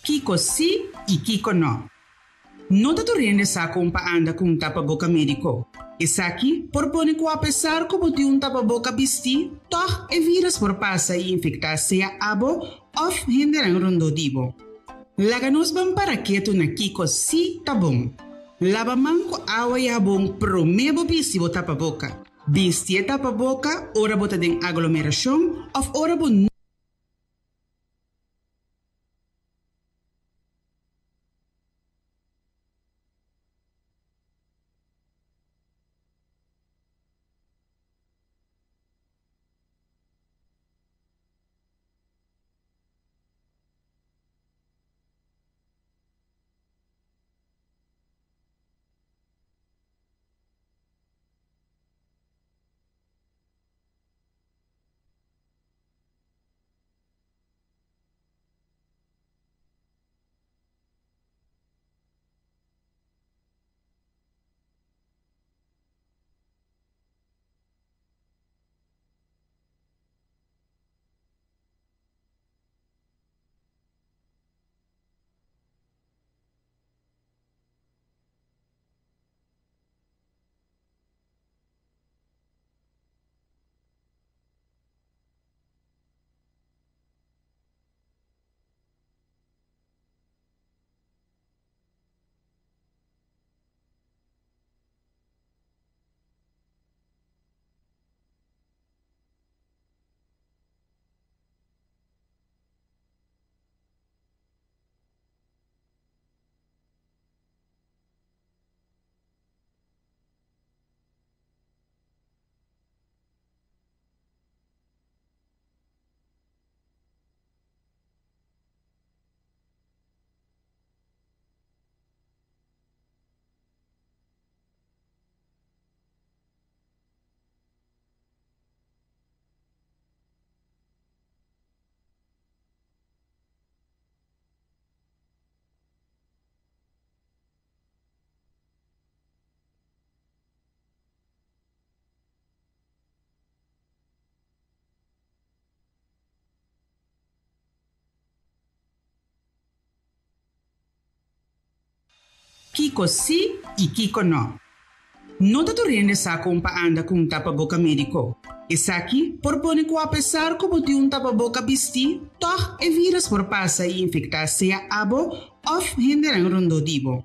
Kiko sí y Kiko no. No te riendes a compa anda con un tapaboca médico. Es aquí propone que a pesar como de un tapaboca vesti, toch e virus por pasa y infectarse a abo of hinderen rondo dibo. Laganos van para que tu na Kiko sí tabon. Lava manco agua y jabón promebo visivo tapaboca. Vestir tapaboca, ora bota den aglomeración of ora bo Kiko sí y Kiko no. No te riendes a compa anda con un tapaboca médico. Es aquí propone que a pesar como de un tapaboca vesti, toch e virus por pasa y infectarse a abo of hinderen rondo dibo.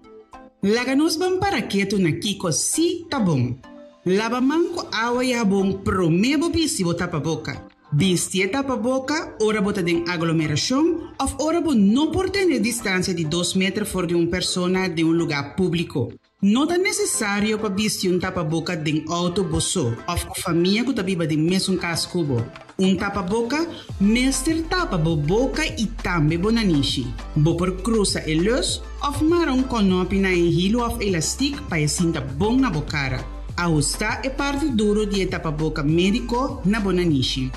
Laganos van para que tu na Kiko sí tabon. Lava manco agua y jabón promebo visivo tapaboca. Vestir tapaboca, ora bota den aglomeración of ora bo no por tener distancia de 2 metros for de una persona de un lugar público. No es necesario para vestir un tapaboca den auto boso of familia que tabiba den mesmo cascubo. Un tapaboca, mester tapa bo boca y tambe bonanishi. Bo por cruza el luz of maron conopi na hilo of elastic para cinta bon na bocara. Ajusta é parte duro de tapaboca médico na bonanishi.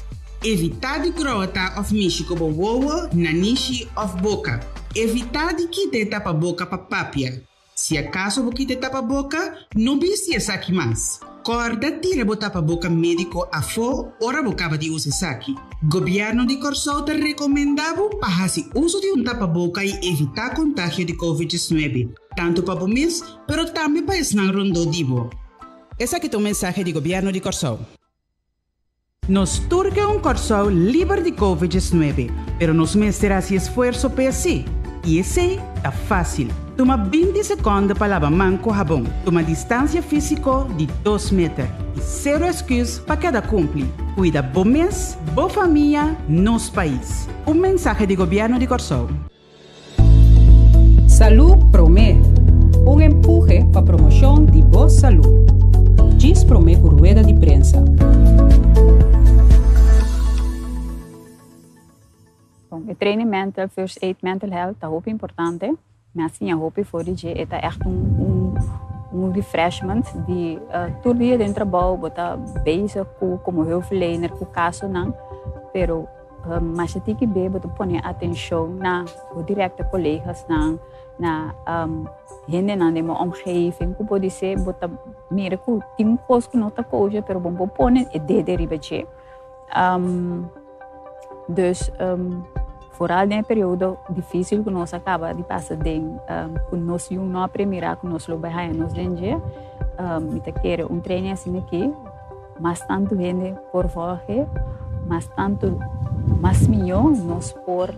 Evitar de grota of mishi como wowo, nanishi of boca. Evitar de quitar tapa-boca para papia. Se acaso você quitar tapa-boca, não viste essa aqui mais. Corda tira o tapa-boca médico a fo, ora bocava de usar essa aqui. Governo de Corsol te recomendava para fazer uso de tapa-boca e evitar contágio de Covid-19. Tanto para o mês, mas também para esnar rondodivo. Esse aqui é o mensagem do Governo de Corsol. Nos turca Corsol livre de Covid-19, pero nos mestra esse esforço para si. E esse é fácil. Toma 20 segundos para lavar mão com jabón. Toma distância física de 2 metros. E zero excuse para cada cumpre. Cuida bom mês, boa família, nos país. Mensagem do Governo de Corsol. Salud Promé. Empuje para promoção de boa saúde. Diz Promé por rueda de prensa. O treinamento first aid mental health é muito importante, mas sim eu hoop voor die é echt refreshment de todo dia dentro do trabalho, botar bezig como hulpverlener, com caso não, pero mas você tem que ver, botar põe atenção na os directe colegas na gente na minha omgeving, como pode ser, botar meer com tem coisas que não tá coisa, pero bom põe é de deriva dus Vooral in een periode difícil que nós acaba de passar com nós não aprender com nós logo vai nós dengue me quer treino assim aqui mas tanto gente por favor mas tanto mais melhor nós por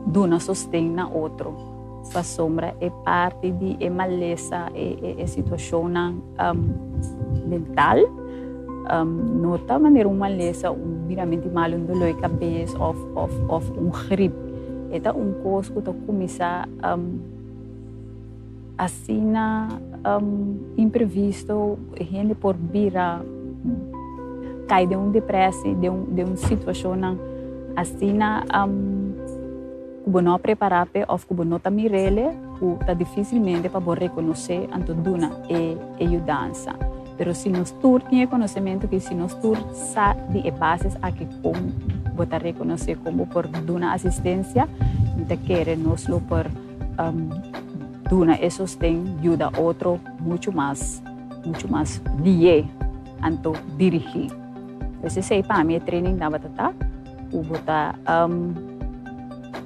dona sostém na outro para sombra é parte de maleza é situação mental nota maneira uma maleza viramente mal dolor de cabeça of gripe eta coisa que começa assim imprevisto gente por vira cai de depressão de uma situação assim que não preparar ou que não tá mirele que tá dificilmente para reconhecer anto duna e ajudança. Pero se nós tem conhecimento que se nós sabe de bases a que como botar reconhecer como por duna assistência, então quer nós lo por duna e sostém ajuda outro muito mais lié anto dirigir. Você sei para mim training da batata, o botar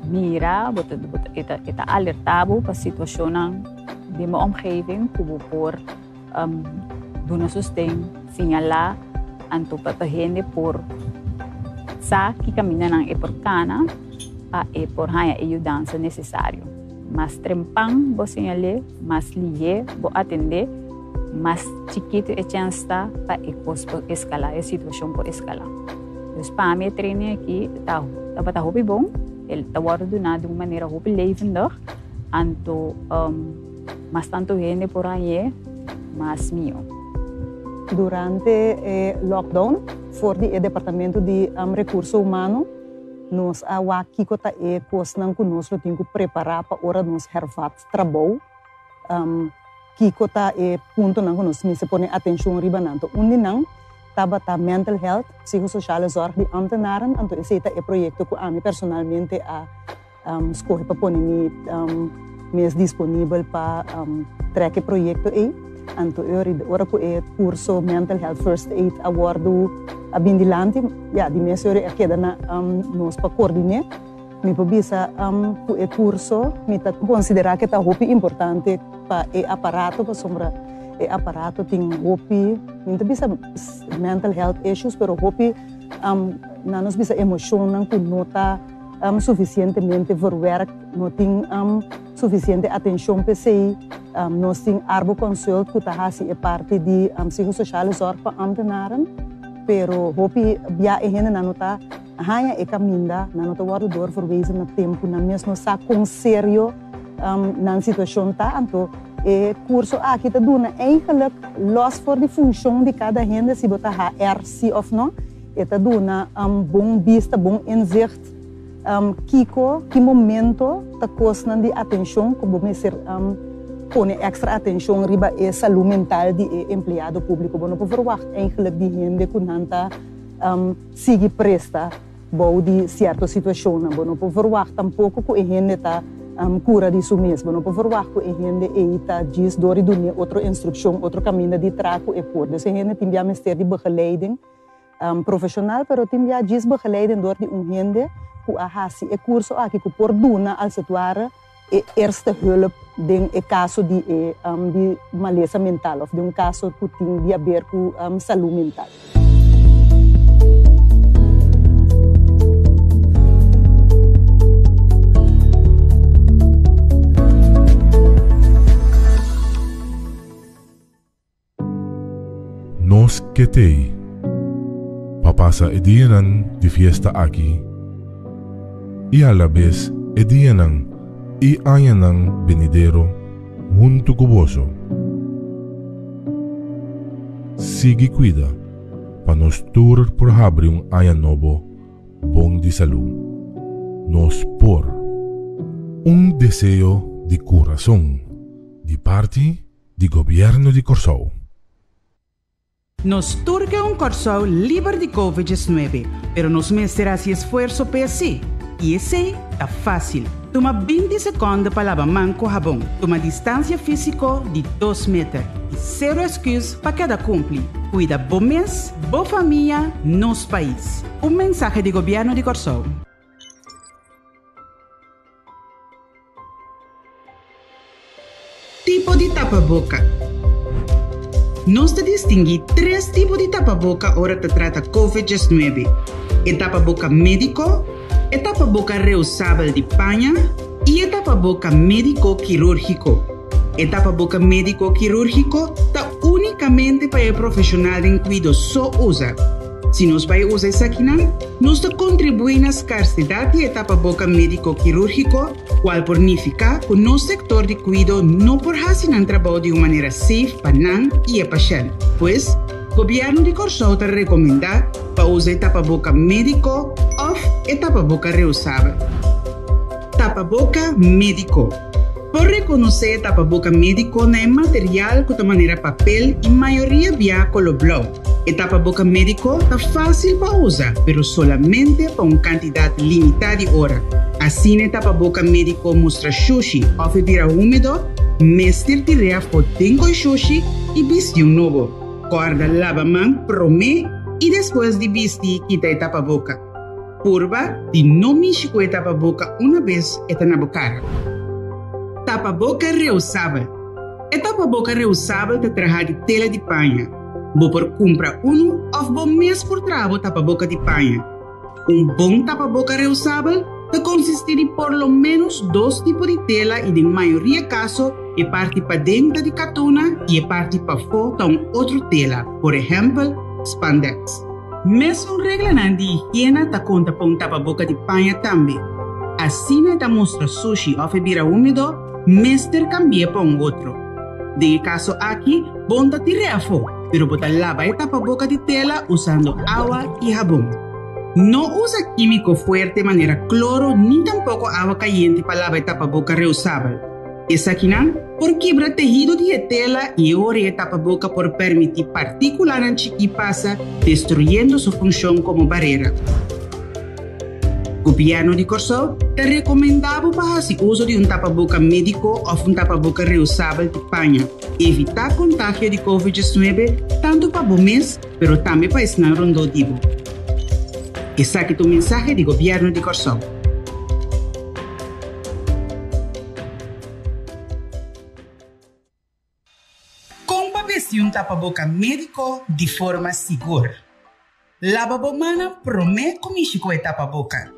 mira, botar eta alertado para situação de uma omgeving, como por duna sostém sinyalar anto para gente por sa que caminha nang e por cana a e por haya ajudança necessário. Mas trempang bo sinhale, mas lié bo atender, mas chiquito e chance para e por escalar a situação por escalar. Dus para mim treino aqui tá hopi bom, ele tá ordenado de uma maneira hopi levendig, anto mas tanto gente por aí, mas mio. Durante o lockdown, for o Departamento de Recursos Humanos, nós aqui que coisa que nós temos que preparar para a hora de nós hervat trabalho. Que é ponto que nós me põe atenção ribananto. Onde não, tá mental health, psicossocial zorg de ambtenaren, então esse é o projeto que a mim personalmente escolhi para pôr me disponível para trazer o projeto aí. Então eu ora que o curso Mental Health First Aid Award a Bindilante, de mês eu queda na nós para coordenar. Me pobisa o curso me tá considerar que tá muito importante para o aparato para sombra o aparato tem hopi me tá bisa mental health issues pero hopi na nos bisa emoção não que nota suficientemente verwerkt não tem suficiente atenção para si nós tem arbo consult que tá hasi é parte de psicossocial zorg para ambtenaren pero hopi bia e hene na nota hanya e caminda na nota word door verwezen na tempo na mesmo sa com sério na situação tá então e curso aqui tá duna eigenlijk los voor de função de cada gente se botar RC of não e tá duna bom vista bom inzicht que momento tá cosnan de atenção como me ser põe extra atenção riba e saúde mental de empregado público bom não verwacht eigenlijk die gente que nanta sigue presta bom de certa situação não verwacht tampouco que a gente tá cura de si mesmo não verwacht que a gente tá diz dori do outra instrução outro caminho de traco e por dus a gente tem já mestre de begeleiding profissional pero tem já diz begeleiding door de gente que a hasi e curso aqui que por duna als het ware e eerste hulp in e caso de maleza mental of de caso que tem a ver com saúde mental. Nos ketei papasa edianan de fiesta aqui e a la vez edianan e ayanang venidero junto cuboso. Sigue cuida para nos tur por abrir ayan novo bom de salud. Nos por deseo de corazón de parte do governo de Corsou. Nos turque Corsou libre de COVID-19, pero nos mesterá esse esforço para si. E esse é fácil. Toma 20 segundos para lavar mão com sabão. Toma distância física de 2 metros. E zero excuse para cada cumprir. Cuida bom mês, boa família, nos país. Mensagem do governo de Corsou. tipo de tapaboca. Nós distinguimos 3 tipos de tapaboca ora te trata COVID-19. O tapaboca médico, o tapaboca reusável de panha e o tapaboca médico quirúrgico. O tapaboca médico quirúrgico está unicamente para o profissional de cuidado só usa. Se nós vai usar isso aqui, nós contribuímos na escassidade de tapaboca médico quirúrgico, qual significa que o nosso sector de cuidado não pode fazer um trabalho de uma maneira safe para nós e o paciente. Pois, o governo de Corsol está recomendando para usar tapaboca médico ou tapaboca reusável. Tapaboca médico. Por reconhecer tapaboca médico não é material que de maneira papel e maioria via color blau. O tapaboca médico está fácil para usar, mas solamente para uma quantidade limitada de hora. Assim, o tapaboca médico mostra sushi ou bebida úmido, mestre tirar foto de sushi e vestir novo. Guarda lava mão, promê e depois de vestir, quita o tapaboca. Purva de não mexer com o tapaboca uma vez está na boca. Tapaboca reusável. O tapaboca reusável te traz de tela de panha. Vou por comprar ou vou mesmo por trago tapaboca de panha. Bom tapaboca reusável te consiste de por lo menos 2 tipos de tela e de maioria caso é parte para dentro de catuna e é parte para fora de outra tela, por exemplo, spandex. Mesmo regra de higiene te conta para tapaboca de panha também. Assim te mostra sushi ou bebida úmido, mestre cambia para outro. De caso aqui, bom te tirar fora. Pero botar lava e tapaboca de tela usando agua y jabón. No usa químico fuerte de manera cloro ni tampoco agua caliente para lavar tapaboca reusable. Esa aquí por quebrar tejido de tela y ore tapaboca por permitir partículas en chiqui pasa, destruyendo su función como barrera. Gobierno de Corsol te recomendaba para hacer uso de tapaboca médico o tapaboca reusable de panha. Evitar contagio de COVID-19 tanto para o mês, pero também para ensinar rondodivo. Esse aqui é o mensagem do Governo de Corsol. Como vestir tapaboca médico de forma segura? Lava a mão promete comigo com a tapaboca.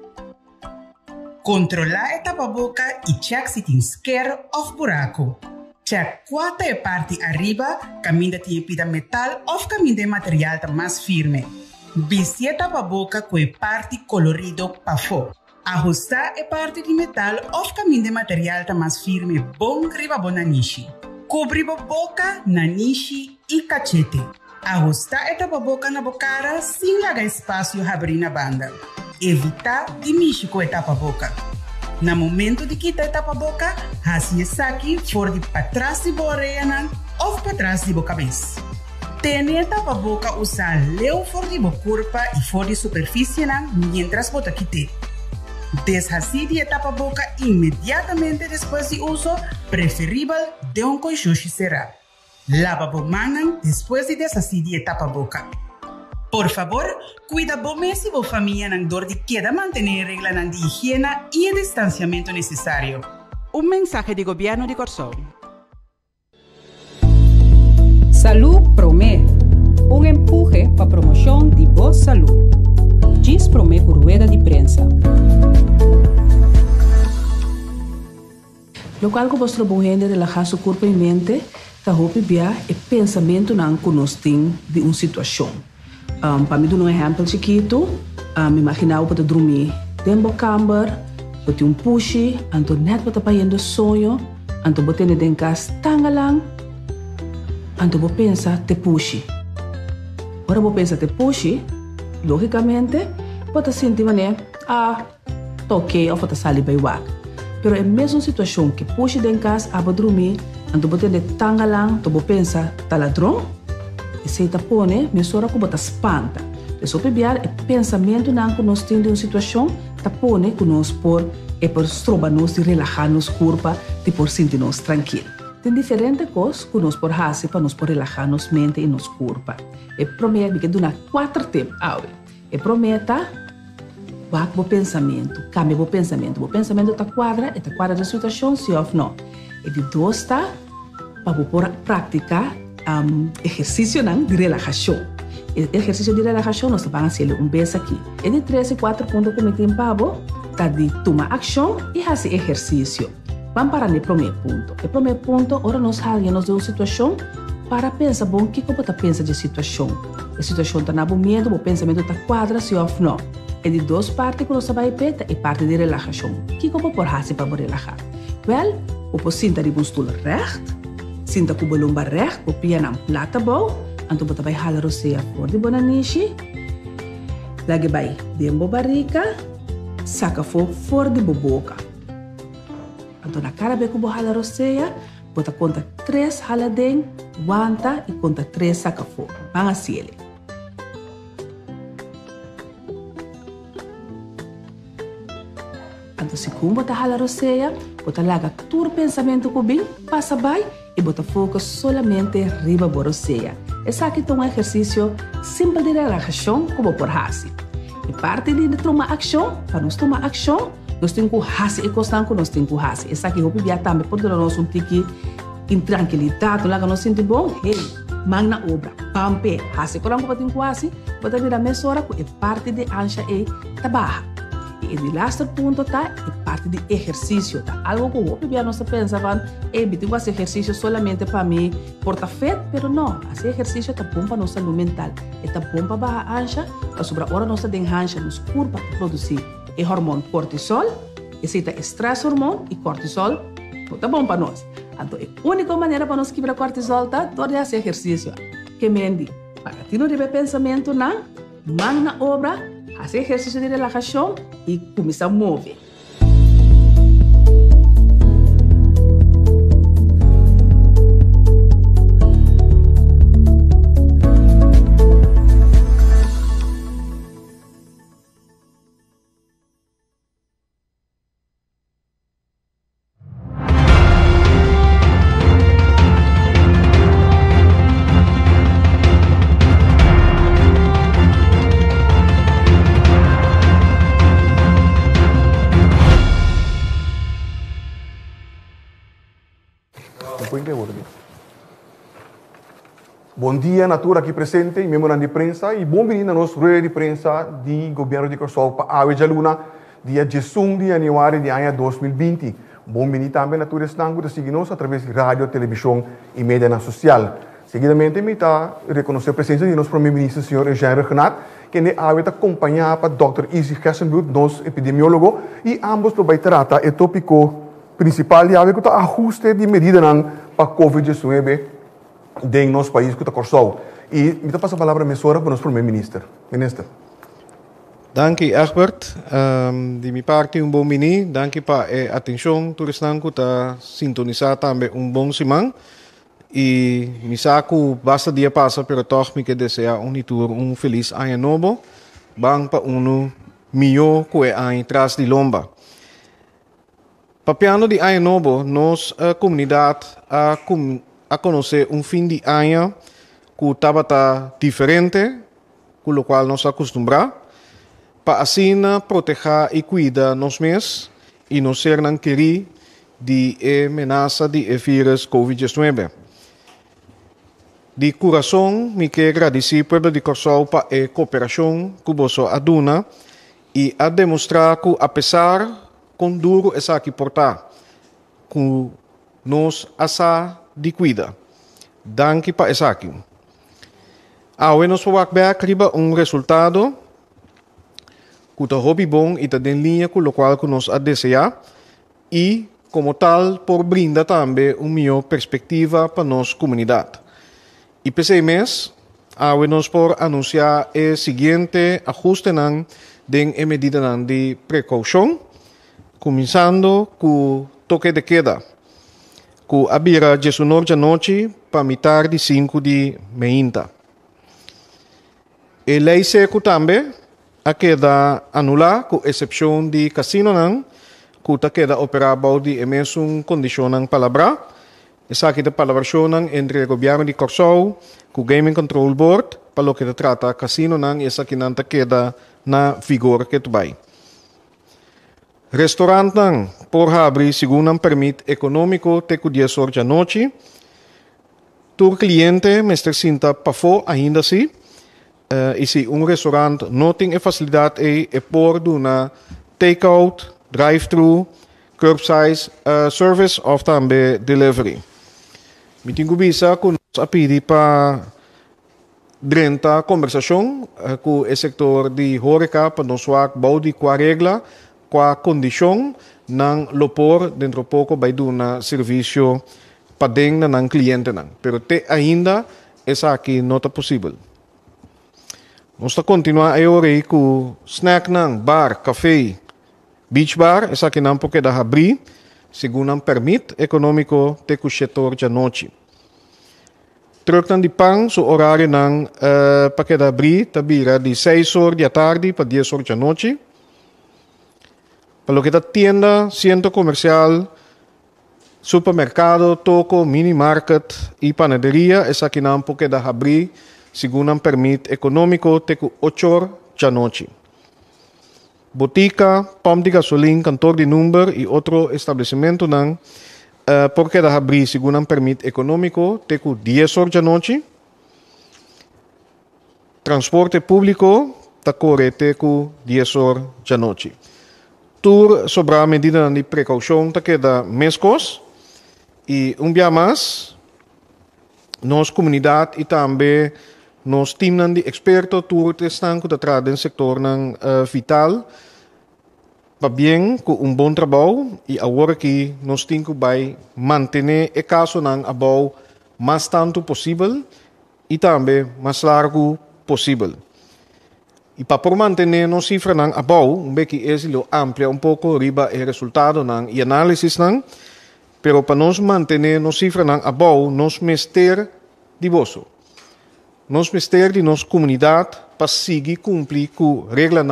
Controlar a tapaboca e check se tem esquerdo ou buraco. Check quanto é parte arriba, caminho de pida metal ou caminho de material mais firme. Vestir a tapaboca com a parte colorido para fora. Ajustar a parte de metal ou caminho de material mais firme bom riba na niche. Cobrir a boca na niche e cachete. Ajustar a tapaboca na bocara sem largar espaço e abrir na banda. Evitar de mexer com a tapaboca. No momento de quitar a tapaboca, assim é aqui fora de para trás de boa orelha ou para trás de boa cabeça. Ter a tapaboca usar leu fora de boa corpo e fora de superfície mientras bota quitar. Deshacer a tapaboca imediatamente depois de uso, preferível de coixuxi será. Lava a mão depois de deshacer a tapaboca. Por favor, cuida bom e boa família na dor de queda manter regla de higiene e o distanciamento necessário. Mensagem do Governo de Corsol. Salud Promé, empuje para promoção de boa saúde. Diz Promé por rueda de prensa. Local que vostro bom gente relajar seu corpo e mente, tá hope bia e pensamento não conosting de uma situação. Para mim, um exemplo chiquito, me imaginava para dormir dentro da cama, para ter pushi, anto net para payendo sonho, anto botar dentro de casa tangalang, anto vou pensar te pushi. Ora vou pensar te pushi, logicamente, pode sentir mané, toque ou pode sair bem wak. Pero é mesmo situação que pushi dentro de casa, para dormir, anto botar dentro tangalang, anto vou pensar tá ladrão. E se está pone, mesora como está espanta. E só pebiar é pensamento não que nós temos de uma situação, está pone que nós por é por estroba nós de relaxar nos corpo, de por sentir nós tranquilo. Tem diferentes coisas que nós por fazer para nós por relaxar nos mente e nos corpo. E promete que duna 4 tempos, e prometa o pensamento, cambia o pensamento. O pensamento está quadra da situação, sim ou não. E de 2 está para praticar exercício de relajação. El exercício de relajação nós vamos fazer vez aqui. É de 3 e 4 pontos que me tem pavo, tá de tomar ação e fazer exercício. Vamos para o primeiro ponto. O primeiro ponto, ora nós falamos de uma situação para pensar, bom, o que você pensa de situação? A situação está na medo, o pensamento está quadra, se ou não. É de duas partes que nós vamos ver, e parte de relaxação. O que você pode fazer para relaxar? Well, você senta de um stoel recht, senta com o bolomba recht, o pia na plata bom, então você vai halar o seia fora de bonanishi, lagi vai dentro da barriga, saca fora de boca. Então na cara bem que você halar o seia, você conta 3 haladem, aguanta e conta 3 saca fora. Vamos assim ele. Então se como você halar o seia, você larga todo o pensamento que vem, passa bem e você foca solamente riba da seia. Esse aqui é um exercício simples de relaxação como por fazer. E parte de tomar ação, para nós tomar ação, nós temos que fazer e constante nós temos que fazer. Esse aqui é o também porque nós não temos intranquilidade, nós sentimos bom, hey, magna obra, pampe, fazer quando você tem que fazer, você vira mais hora que é parte de ancha e trabalho. E o laatste ponto tá é parte de exercício, tá? Algo que eu bem nós pensava, eu fazer exercício solamente para mim, porta feito, pero não, esse exercício tá bom para nossa saúde mental, é tá bom para a ancha, para sobre a hora nossa de ancha nos curva para produzir o hormônio cortisol, esse tá estresse hormônio e cortisol, tá bom para nós. Então, a única maneira para nós quebrar cortisol tá todo esse exercício, que mendi, para ti não deve pensamento na magna obra. Fazer exercício de relaxação e começar a mover. Bom dia, Natura aqui presente, e membro de prensa, e bem-vindo a nossa rueda de prensa do governo de Corsol para a Ave Luna, dia 18 de janeiro de ano 2020. Bem-vindo também, Natura Estanco, de seguir-nos através de rádio, televisão e mídia social. Seguidamente, me está reconhecer a presença de nosso primeiro-ministro, o senhor Jean Regnat, que é a acompanhada por Dr. Izzy Gessenblut, nosso epidemiólogo, e ambos vai tratar o tópico principal de que é ajuste de medida para a COVID-19 em nosso país que está Corsol. E me passa a palavra para o nosso primeiro-ministro. Ministro. Dank u, Egbert. De minha parte, bom mini. Dank para a atenção. Todos que está sintonizado também bom semana. E me saco basta dia passa, pero toch me que desejar tour feliz ano novo. Bang para melhor que ano atrás de lomba. Papiano de ano novo, nossa comunidade a conhecer fim de ano que estava diferente, com o qual nos acostumbramos, para assim proteger e cuidar nos mesmos e não ser não querer de ameaça de vírus COVID-19. De coração, me quero agradecer ao povo de Corsol para a cooperação que você aduna e a demonstrar que, apesar com duro essa que portar, que nos asa de cuida. Danke para essa aqui. Agora nós vamos ver resultado que está hobby bom e está em linha com o qual que nós desejar e, como tal, por brindar também melhor perspectiva para nossa comunidade. E para mês, agora nós por anunciar o seguinte ajuste de medida de precaução, começando com o toque de queda, que abrirá 19 da noite para mitad de 5 de meia. A lei seco também a queda anular, com exceção de casino, que queda operável de mesma condição palavra. Essa aqui é a palabração entre o governo de Corsol e o Gaming Control Board, para o que trata casino, e essa aqui não queda na vigor que vai. Restaurante por abrir segundo um permit econômico te 10 horas da noite, Tur cliente, Mr. Sinta Pafo, ainda assim, isi restaurante não tem a facilidade de pôr na take-out, drive-thru, curbside service ou também delivery. Me tenho bisa com a pedir para drenta conversação com o setor de horeca para nós bau de qua regla, qua condição não lopor dentro pouco vai do na serviço para dentro ng cliente nang. Pero te ainda essa aqui não está possível. Nós está continuar a ore com snack nang bar, café, beach bar, essa aqui não porque da abrir, segundo um permit econômico te com o setor de noite. Terug de pang, so horário nang para da abrir, tabira de 6 horas da tarde para 10 horas da noite. Para lo que da tienda, centro comercial, supermercado, toco, mini market e panaderia, essa aqui não porque da abrir, segundo um permit econômico te com 8 horas da noite. Botica, pump de gasolina, cantor de número e outro estabelecimento nang porque da abrir segundo um permit econômico te com 10 horas da noite. Transporte público ta corre te com 10 horas da noite. Tour sobre a medida de precaução ta queda mescos e dia mais nossa comunidade e também nos time de expertos tour estão com no sector vital para bem com bom trabalho e agora que nós temos que manter o caso ng abau mais tanto possível e também mais largo possível. E para manter nos cifra ng abau, que é amplia pouco riba o resultado ng análise ng, pero para nos manter nos cifra ng abau, nos mester de bolso. Nos mester de nossa comunidade para seguir cumprir com a regra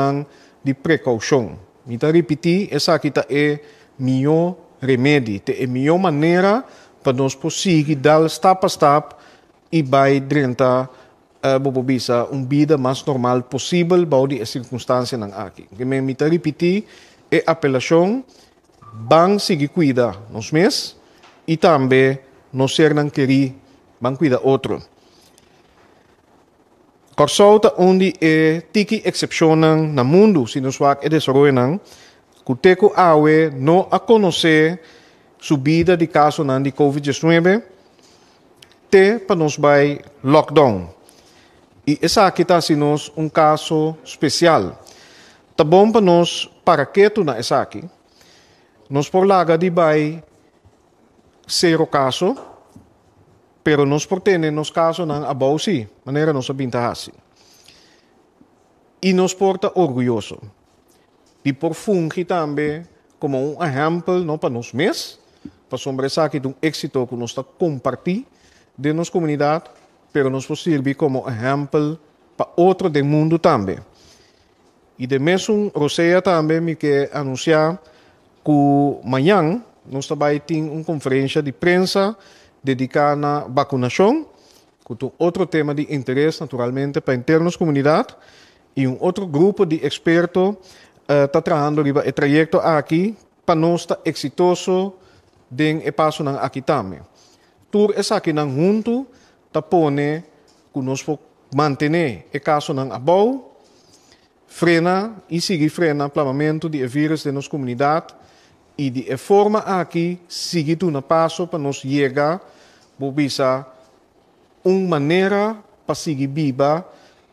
de precaução. Mita repetir, essa aqui é melhor remédio, é a melhor maneira para nós conseguir dar step a step e vai drentar vida mais normal possível para as circunstâncias aqui. Mita repetir, é apelação, bang seguir cuidar nos mesmos e também nos ser não querer, bang cuidar outro. Corsolta onde é tiki excepção no mundo se nos vai desenvolver que teco awe não a conhecer subida de casos de COVID-19 te para nos vai lockdown e essa aqui está sendo caso especial. Tá bom para nós para que tu na essa aqui nos por laga de vai zero caso pero nos portene nos caso ng abaw si, maneira nos abintahasi. E nos porta orgulhoso. E por fungi também como exemplo não para nos mesmos, para sobressar que um êxito que nós compartilhamos de nossa comunidade, pero nos serve como exemplo para outro do mundo também. E de mesmo, Roseia também me quer anunciar que amanhã nós também temos uma conferência de prensa dedicada à vacunação, com outro tema de interesse, naturalmente, para a internos comunidade, e outro grupo de expertos está trabalhando o trajeto aqui para nós estar exitoso em passo aqui também. Tudo isso aqui junto, está pone que nós manter o caso abau, frena e seguir frena o plamamento de vírus de nossa comunidade e de forma aqui seguir na passo para nos chegar a uma maneira para seguir viva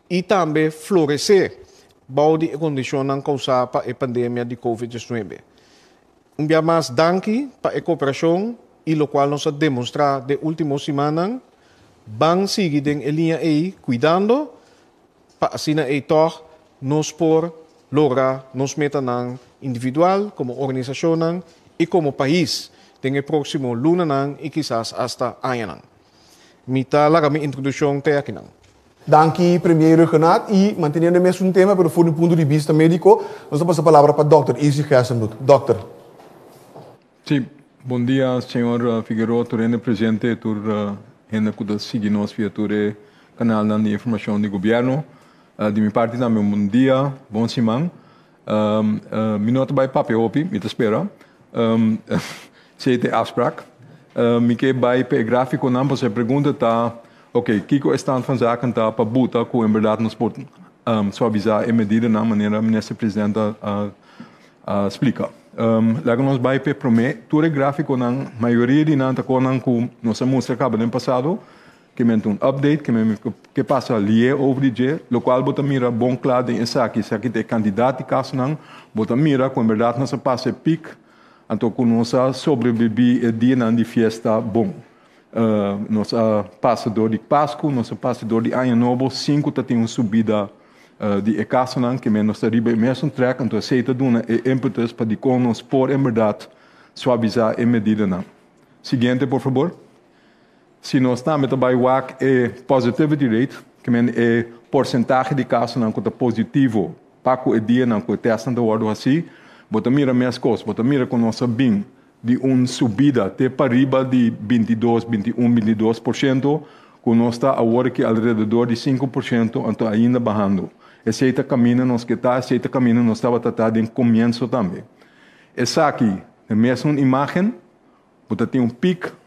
e também florescer balde condição causada para a pandemia de COVID-19. Dia mais danke para a cooperação e o qual nos demonstrar de última semana vão seguir em linha aí cuidando para assim então nos por lograr nos meta individual como organização e como país tem o próximo luna e quizás hasta año. Mita lá a minha introdução até aqui não. Danke, primeiro Renato, e mantendo o mesmo tema, mas do ponto de vista médico, nós damos a palavra para o Dr. Izzy Gersenblut. Doctor. Sim, bom dia, senhor Figueiredo, turene presente, ainda que siga nós via o canal de informação do governo. De minha parte, também bom dia, bom semana. Minota bij papel op, met te spelen. Zet de afspraak. me que bij per gráfico não você pergunta tá, ok, que o stand van zaken tá para buta que em verdade nos pode suavizar a medida na maneira a ministra presidente explica. Laga nos bij per prome, tudo gráfico na maioria de nanta conan com nossa mostra acaba no passado, que me um update que passa ali over the dia, lo qual bota mira bom claro em essa aqui tem candidato de caso não, bota mira com verdade nossa passa pic, então com nossa sobreviver o dia de festa bom. Nossa passador de Páscoa, nossa passador de Ano Novo, 5 tem uma subida de caso não, que me nos arriba mesmo track, então aceita duna impetus para de com nos por em verdade suavizar a medida não. Seguinte, por favor. Se nós estamos também WAC é positivity rate, que é porcentagem de casos não que positivo, para o dia não que testam da ordem assim, bota mira minhas coisas, bota mira com nossa BIM de uma subida até para riba de 22, 21, 22%, com nós está agora que alrededor de 5%, então ainda bajando. Esse caminho nós que está, esse caminho nós estava tratando em começo também. Essa aqui, a mesma imagem, bota tem um pico.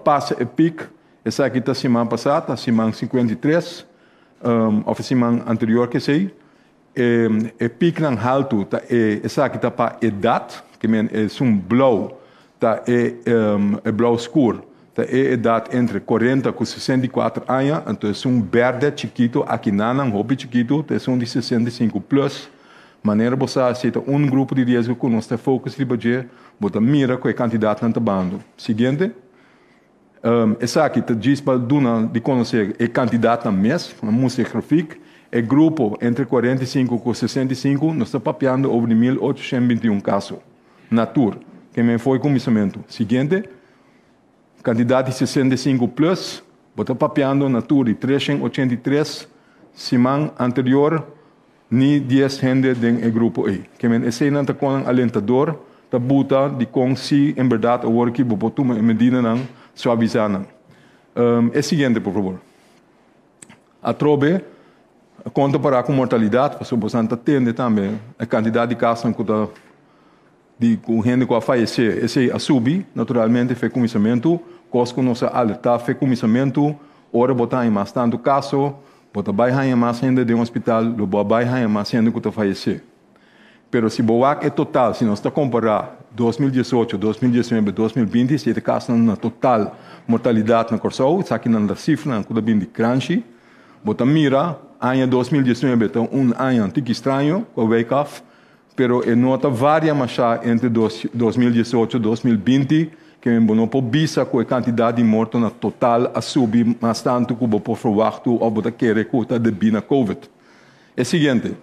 Passa o pico, essa aqui está semana passada, semana 53, ou semana anterior que sei, o pico não alto, essa aqui está para idade, que é um blauw, tá é blauw escuro, tá é idade entre 40 e 64 anos, então é um verde chiquito, aqui não hobby chiquito, é um de 65 plus, maneira você aceita um grupo de risco que nós está focus de budget, bota mira com a quantidade não está bando. Seguinte. Essa aqui diz para de conhecer a quantidade na mês, na música gráfica, o grupo entre 45 e 65, nós estamos papeando over 1.821 casos. Natur, que me foi começamento. Seguinte, quantidade de 65 plus, estamos papeando Natur de 383, semana anterior, ni 10 gente do grupo E. Que me esse não está com um alentador, está buta de com si, em verdade, agora que vou tomar medida não, suavizar. É seguinte, por favor. A trobe, conta para com mortalidade, porque você atende também a quantidade de casos de gente que vai falecer. Esse a subir, naturalmente, foi começamento, coisa nossa alerta, foi começamento, ora botar em mais tanto caso, botar vai em mais gente de um hospital, vai em mais gente que vai falecer. Pero se boa é total, se nós está comparar 2018, 2019, 2020, se é caso na total mortalidade na Corsou, isso aqui na cifra, na bem de crunchy, bota mira, ano 2019 então ano antigo estranho, com o wake off, pero é nota varia mais entre 2018 e 2020, que é bom por bisa com a quantidade de mortos na total a subir mais tanto que o por verwacht ou bota querer que de bina COVID. É seguinte.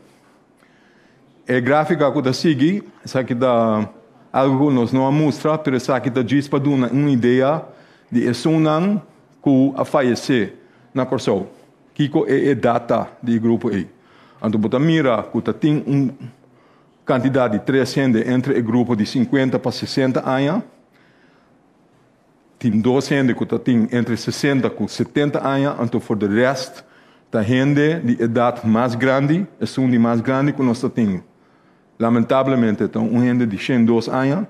A gráfica que está seguindo, essa aqui dá algo que nós não mostra, mas essa aqui diz para dar uma ideia de pessoas que a falecer na Corsou, que é a data do grupo E. Então, você mira que tem uma quantidade de 300 entre o grupo de 50 para 60 anos, tem 200 que tem entre 60 e 70 anos, então, por o resto, tem gente de idade mais grande, é de mais grande que nós temos. Lamentavelmente, então, gente de 102 anos,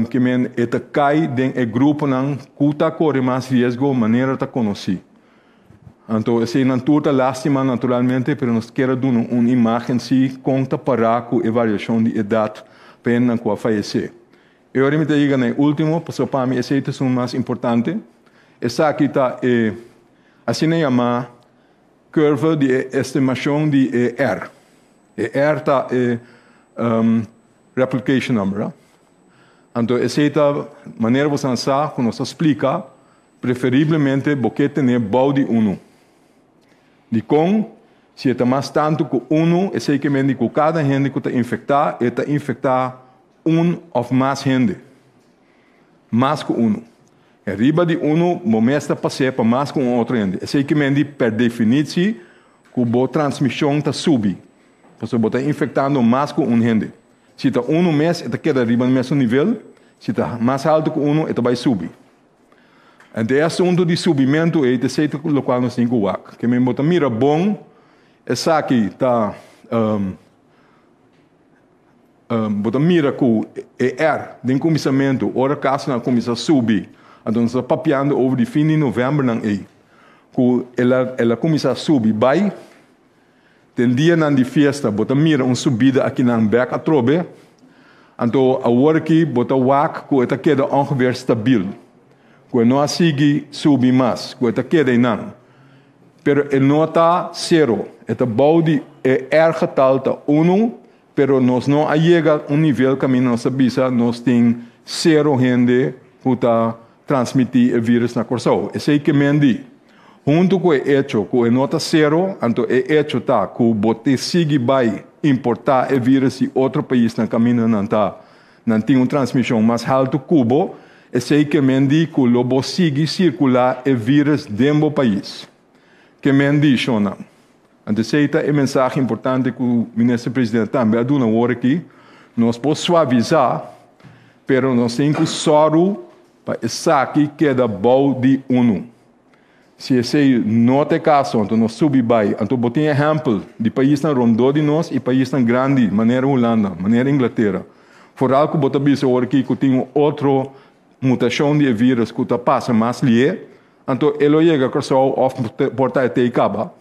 que cai dentro do grupo que corre mais risco, maneira de conhecer. Então, essa não é lástima, naturalmente, mas nós queremos dar uma imagem se conta para com a avaliação de idade para não falecer. Eu me digo no último, para mim, esse é o mais importante. Essa aqui está, assim chama curva de estimação de R. R está replication number. Então, essa é a maneira de você pensar, quando você explica, preferivelmente, porque tem bau de 1. De com, se é mais tanto que 1, esse é que cada gente que está infectada, está infectar ou mais gente. Mais que 1. Arriba de 1, momento passar para mais que outro gente. Esse é que per definição, que a transmissão está subindo. Você está infectando mais que gente. Se está 1 mês, está queda arriba no mesmo nível. Se está mais alto que 1, está vai subir. Então, é assunto de subimento é esse o qual nós temos que ver. Que me bota mira bom, essa aqui está bota mira que é R, de começamento, ora caso na começa a subir, Então, nós estamos papiando over de fim de novembro, não é? Ela começa a subir, vai. Tem dia na de festa, bota mira subida aqui na back a trobe. Então, a work bota wak, que esta queda ongeveer stabiel. Que não sigue subir mais, que esta queda não. Pero ele não está zero. Esta boude é getal tá 1, pero nós não chega a nível que nós sabemos, nós tem zero gente que está transmitir o vírus na Corsão. Esse é que mendi. Junto com o hecho que é nota zero, então o hecho tá que você sigue vai importar o vírus de outro país na caminho não tem uma transmissão mais alta cubo, esse é que mendi que o lobo sigue circular o vírus dentro do país. Que mendi, Shona. Então, essa é a mensagem importante que o ministro-presidente também dá na hora aqui. Nós podemos suavizar, pero nós temos que soro para essa aqui que é da boa de 1. Se esse não é caso, então nós subimos. Então, botem exemplo de país na rondô de nós e país na grande, maneira Holanda, maneira Inglaterra. For algo que botamos agora aqui, que tem outra mutação de vírus que passa mais lié, então ele chega a só portar até acaba.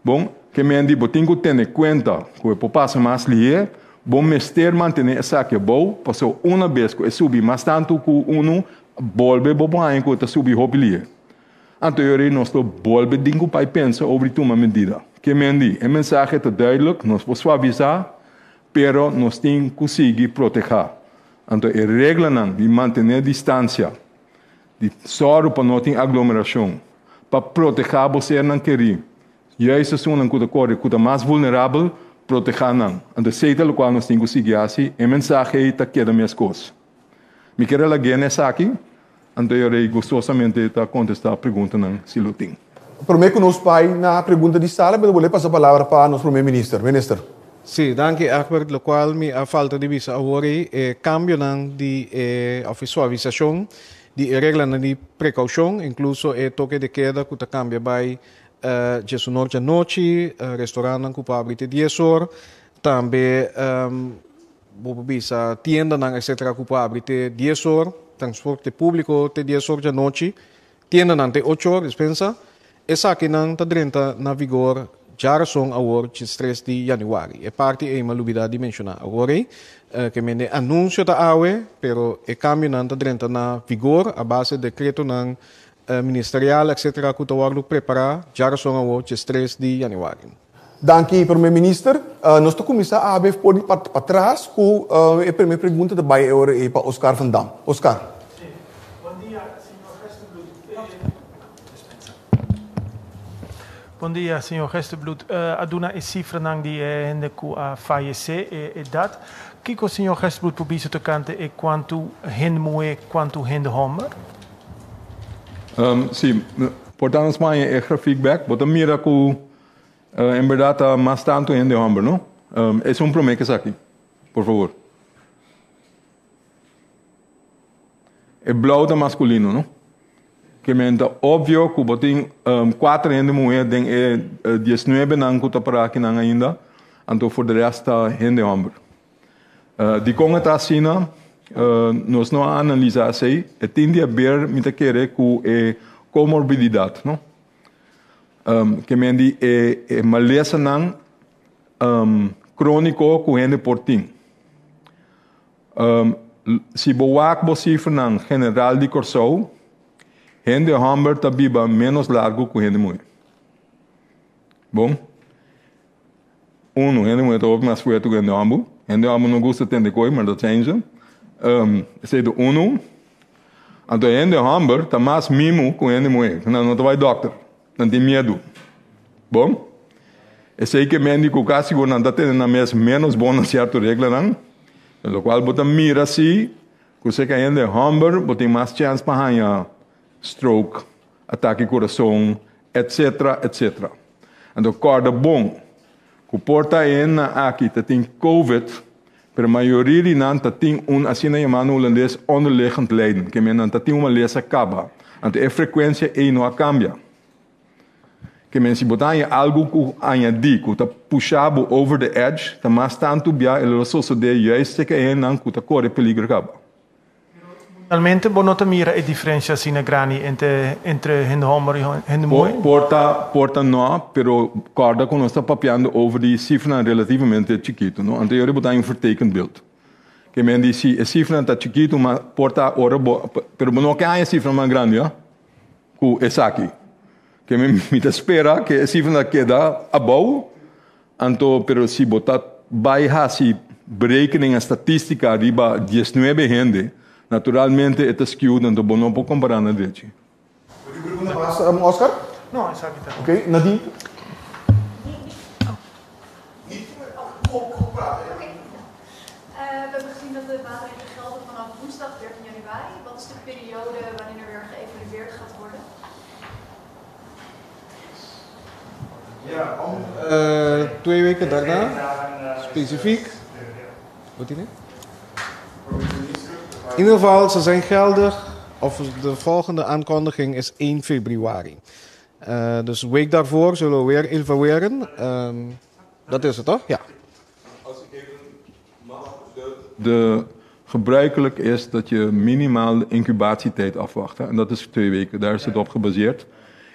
Bom, que me andi, botem que ter em conta que o passa mais lié, bom mestre manter essa aqui bom, passou uma vez que subir mais tanto que volve bom aí que subir hop lié. Então, nós volve dingo para pensar sobre uma medida. Que me andi, a mensagem é duidelijk, nós podemos suavizar, pero nós temos que conseguir proteger. Então, a regra de manter a distância, de só para não ter aglomeração, para proteger você não querer. E aí, se uma coisa que é mais vulnerável, proteger não. Então, seita o qual nós temos que seguir assim, a mensagem é que é das minhas coisas. Me quero alguém nessa aqui? Então, eu gostosamente contestar a pergunta, se lo tem. Prometo que nós pai na pergunta de sala, mas eu vou passar a palavra para o nosso primeiro-ministro. Minister. Sim, danke, Akbar, lo qual me a falta de visa agora cambio de suavização de regra de precaução, incluso toque de queda que cambia by Jesus Norte noite, restaurante que pode abrir 10 horas, também visa tienda etc que pode abrir 10 horas, transporte público 10 horas da noite, tienda não 8 horas, dispensa, essa aqui não está na vigor já são agora 3 de januário. É parte é uma novidade de mencionar agora que me anúncio da AUE, pero o cambio não está na vigor a base de decreto não ministerial, etc. que está preparar já são agora 3 de januário. Danke, primeiro-ministro. Nós estamos começando a abrir para trás com a primeira pergunta da Baia é para Oscar Van Dam. Oscar. Bom dia, senhor Gestebloed. Aduna e cifra nang di hende ku fallece e dat. Kiko senhor Gestebloed probiso te cante e quanto hende moe, quanto hende homer? Sim, portanto, é feedback, mas mira que em verdade mais tanto hende homer, não? É promessa aqui, por favor. É blau masculino, não? Que é óbvio que botem 4 gente mulher tem 19 não que para aqui não ainda, então for de resto gente homem. De como está assim, nós não analisamos aí, tem de haver muita querer com comorbidade, não? Que é maleza não crônico com gente portim. Se boak você não general de Corsão gente homem está viva menos largo que gente mulher. Bom? Gente mulher está mais forte que gente homem. Gente homem não gosta de ter coisa, mas está change. Esse é do Então, gente homem está mais mimo que gente mulher. Não vai doctor. Não tem medo. Bom? Esse é que médico quase não está tendo menos bom na certa regra, não? Pelo qual, você mira assim, que você que gente homem, você tem mais chance para ganhar stroke, ataque coração, etc, etc. Então, corda bom, que porta aqui tem COVID, mas a maioria de nós tem assim chamado holandês onderliggend lijden, que men tem uma lesa acaba. Então, a frequência não cambia. Que men se botar algo que añadir, que está puxado over the edge, está mais tanto bia, ele só se dê juist que não que está corre peligro acaba. Realmente, bonota mira e differenza sine grani entre hen homer e hen mooi? Porta no, pero corda quando está papiando over die cifra relativamente chiquito, no? Anterior botar um vertekend beeld. Que men dice, a cifra está chiquito, mas porta ora, pero não que há cifra mais grande, ja? Com essa aqui. Que men me espera que a cifra queda above, então, pero se botar baixar se berekening a estatística arriba 19 gente, naturalmente é skewed, então não pode comparar na direita. Pergunta para Oscar? No, exacto. Oké, Nadine? We hebben gezien dat de maatregelen gelden vanaf woensdag 13 januari. Wat is de periode waarin er weer geëvalueerd gaat worden? Ja, 2 weken daarna, specifiek. Wat is het? In ieder geval, ze zijn geldig, of de volgende aankondiging is 1 februari. Dus een week daarvoor zullen we weer evalueren. Dat is het toch? Ja. Gebruikelijk is dat je minimaal de incubatietijd afwacht. Hè? En dat is 2 weken, daar is het op gebaseerd.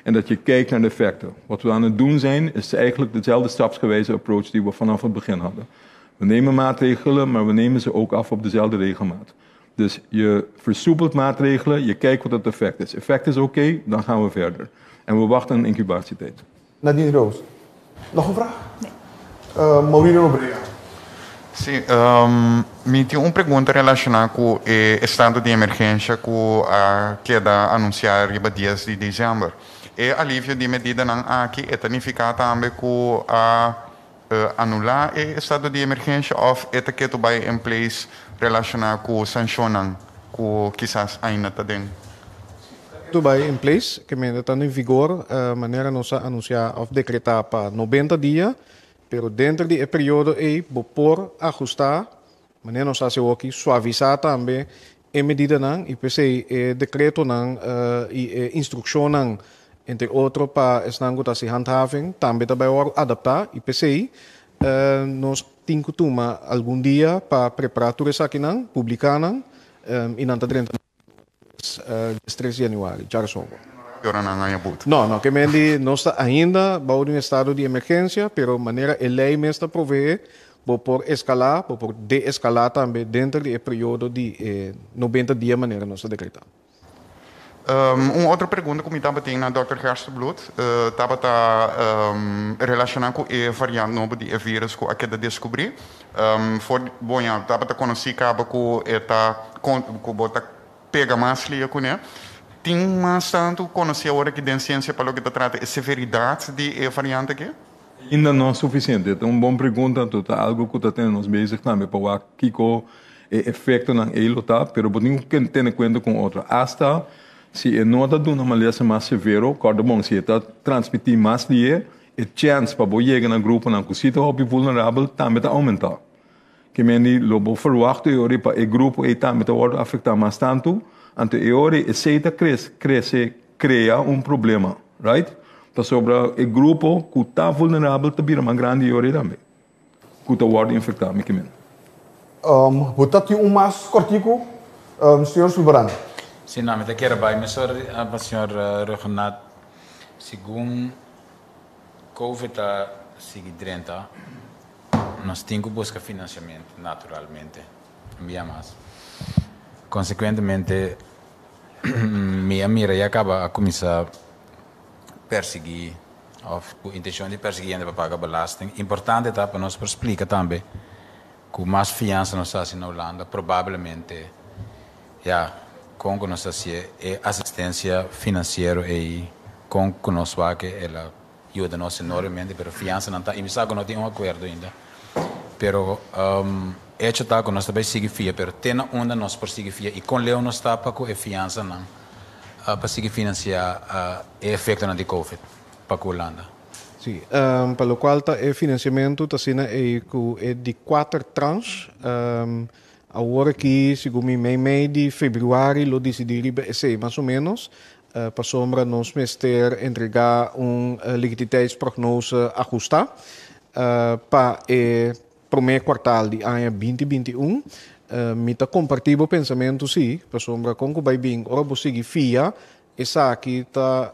En dat je kijkt naar de effecten. Wat we aan het doen zijn, is eigenlijk dezelfde stapsgewijze approach die we vanaf het begin hadden. We nemen maatregelen, maar we nemen ze ook af op dezelfde regelmaat. Dus je versoepelt maatregelen, je kijkt wat het effect is. Effect is oké, dan gaan we verder. En we wachten een incubatietijd. Nadine Roos. Nog een vraag? Nee. Maurílio Nobrega. Sim, me tinha uma pergunta relacionada com o estado de emergência que queda anunciar em dias de dezembro. E alívio de medida não aqui é tanificar também com anular o estado de emergência ou é que tu vai em place relacionado com sancionando que quizás ainda está dentro. Tu vai em place, que está em vigor, maneira nós anunciar ou decretar para 90 dias. Pero dentro do período aí, vou por ajustar, maneira nós fazemos aqui, suavizar também, em medida não, e pensei, decreto não, e instrução não, entre outros, para estar se handhaving, também vai adaptar, e pensei, nós temos que tomar algum dia para preparar tudo isso aqui não, publicar não, e não está dentro, 3 de janeiro, já resolvo. Não, que mendi não está ainda baú em estado de emergência, pero maneira a lei mesmo provê, vou por escalar, vou por de-escalar também dentro do período de 90 dias maneira nós decretar. Uma outra pergunta que me estava tendo na Dr. Herstebloed, estava relacionada com a variante nova de vírus que acaba de descobrir. Bom, estava a conhecer que pega mais lia com ele. Tem mais tanto conhecer agora que tem ciência para o que trata a severidade de variante aqui? Ainda não é suficiente. É uma boa pergunta, é algo que está tendo nos meses também para o que o efeito não é ele, tá? Pero podemos ter em conta com outra. Hasta se não está de uma maneira mais severa, corda bom, se está transmitir mais dia, a chance para você chegar no grupo não consiga ou vulnerável também está aumentar. Que mendi lobo verwacht e para o grupo e também está afetar mais tanto. Ante eore aceita cria problema, right? Então sobre o grupo que está vulnerável também uma grande eore também, que está word infectado, me quemen. Botar mais cortico, senhor Silverano. Sim, não, mas quero vai, mas senhor Renato, segundo COVID está seguindo, nós temos que buscar financiamento naturalmente, envia mais. Consequentemente, minha mira já acaba a começar a perseguir, ou com a intenção de perseguir ainda para pagar belasting. Importante está para nós explicar também que mais fiança nós fazemos na Holanda, provavelmente, já, com que nós fazemos assistência financeira e com que nós fazemos, ela ajuda-nos enormemente, mas a fiança não está, e me sabe que não tem acordo ainda. Pero, hecho está que nós também seguimos FIA, pero tem onde nós perseguimos FIA e com Leo nós está para com a fiança não para seguir financiar o efeito de COVID para a Holanda. Sim, para o qual o financiamento está sendo de 4 tranches. Agora que, segundo mei de fevereiro, lo decidiram mais ou menos, para sombra nós mestre entregar liquiditeitsprognose ajustar para primeiro quartal de ano 2021, mita compartir o pensamento sim, para sombra com que vai bem, ora você fia, essa aqui tá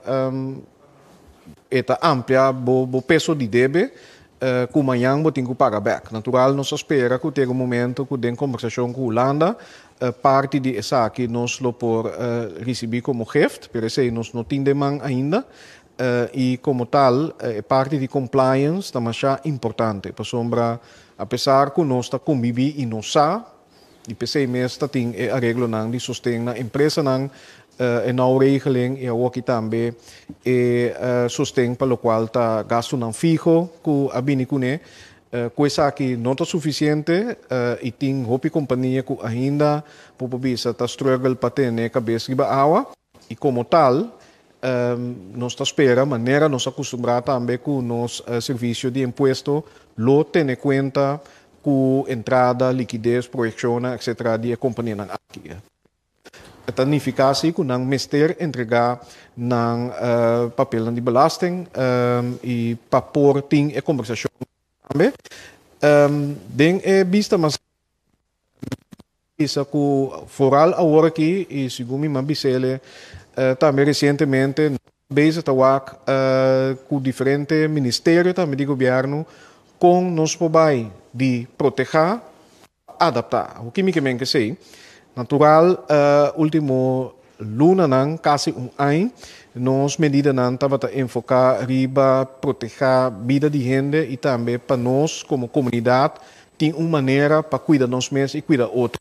amplia, o peso de debe, que amanhã vou ter que pagar back. Natural, nós espera que tenha momento que tem conversação com a Holanda, parte de essa aqui nós lo por receber como gift, por isso nós não temos ainda. E como tal, parte de compliance também é importante. Para sombra, apesar que nós está conviver e não sabe, e PC mesmo tem a regra de sustento na empresa não na regeling e aqui também sustento para o qual está gasto não fijo que a binicune coisa que não está suficiente e tem outra companhia que ainda por bisa está struggle para ter cabeça de água e como tal nós espera maneira nós acostumbrar também com nos serviço de imposto lo ter em conta com entrada, liquidez, projeção, etc. de companhia aqui. Esta significa que não mister entregar ng papel de belasting e para pôr ting e conversação também. Den vista mas isso que foral agora aqui e segundo me bisele também recentemente base tawak com diferentes ministérios também de governo com nos pobai de proteger, adaptar. O que me quer dizer? Natural, último luna nang quase ano, nos medidas nang estava a enfocar riba proteger a vida de gente e também para nós como comunidade tem uma maneira para cuidar nós mesmos e cuidar outros.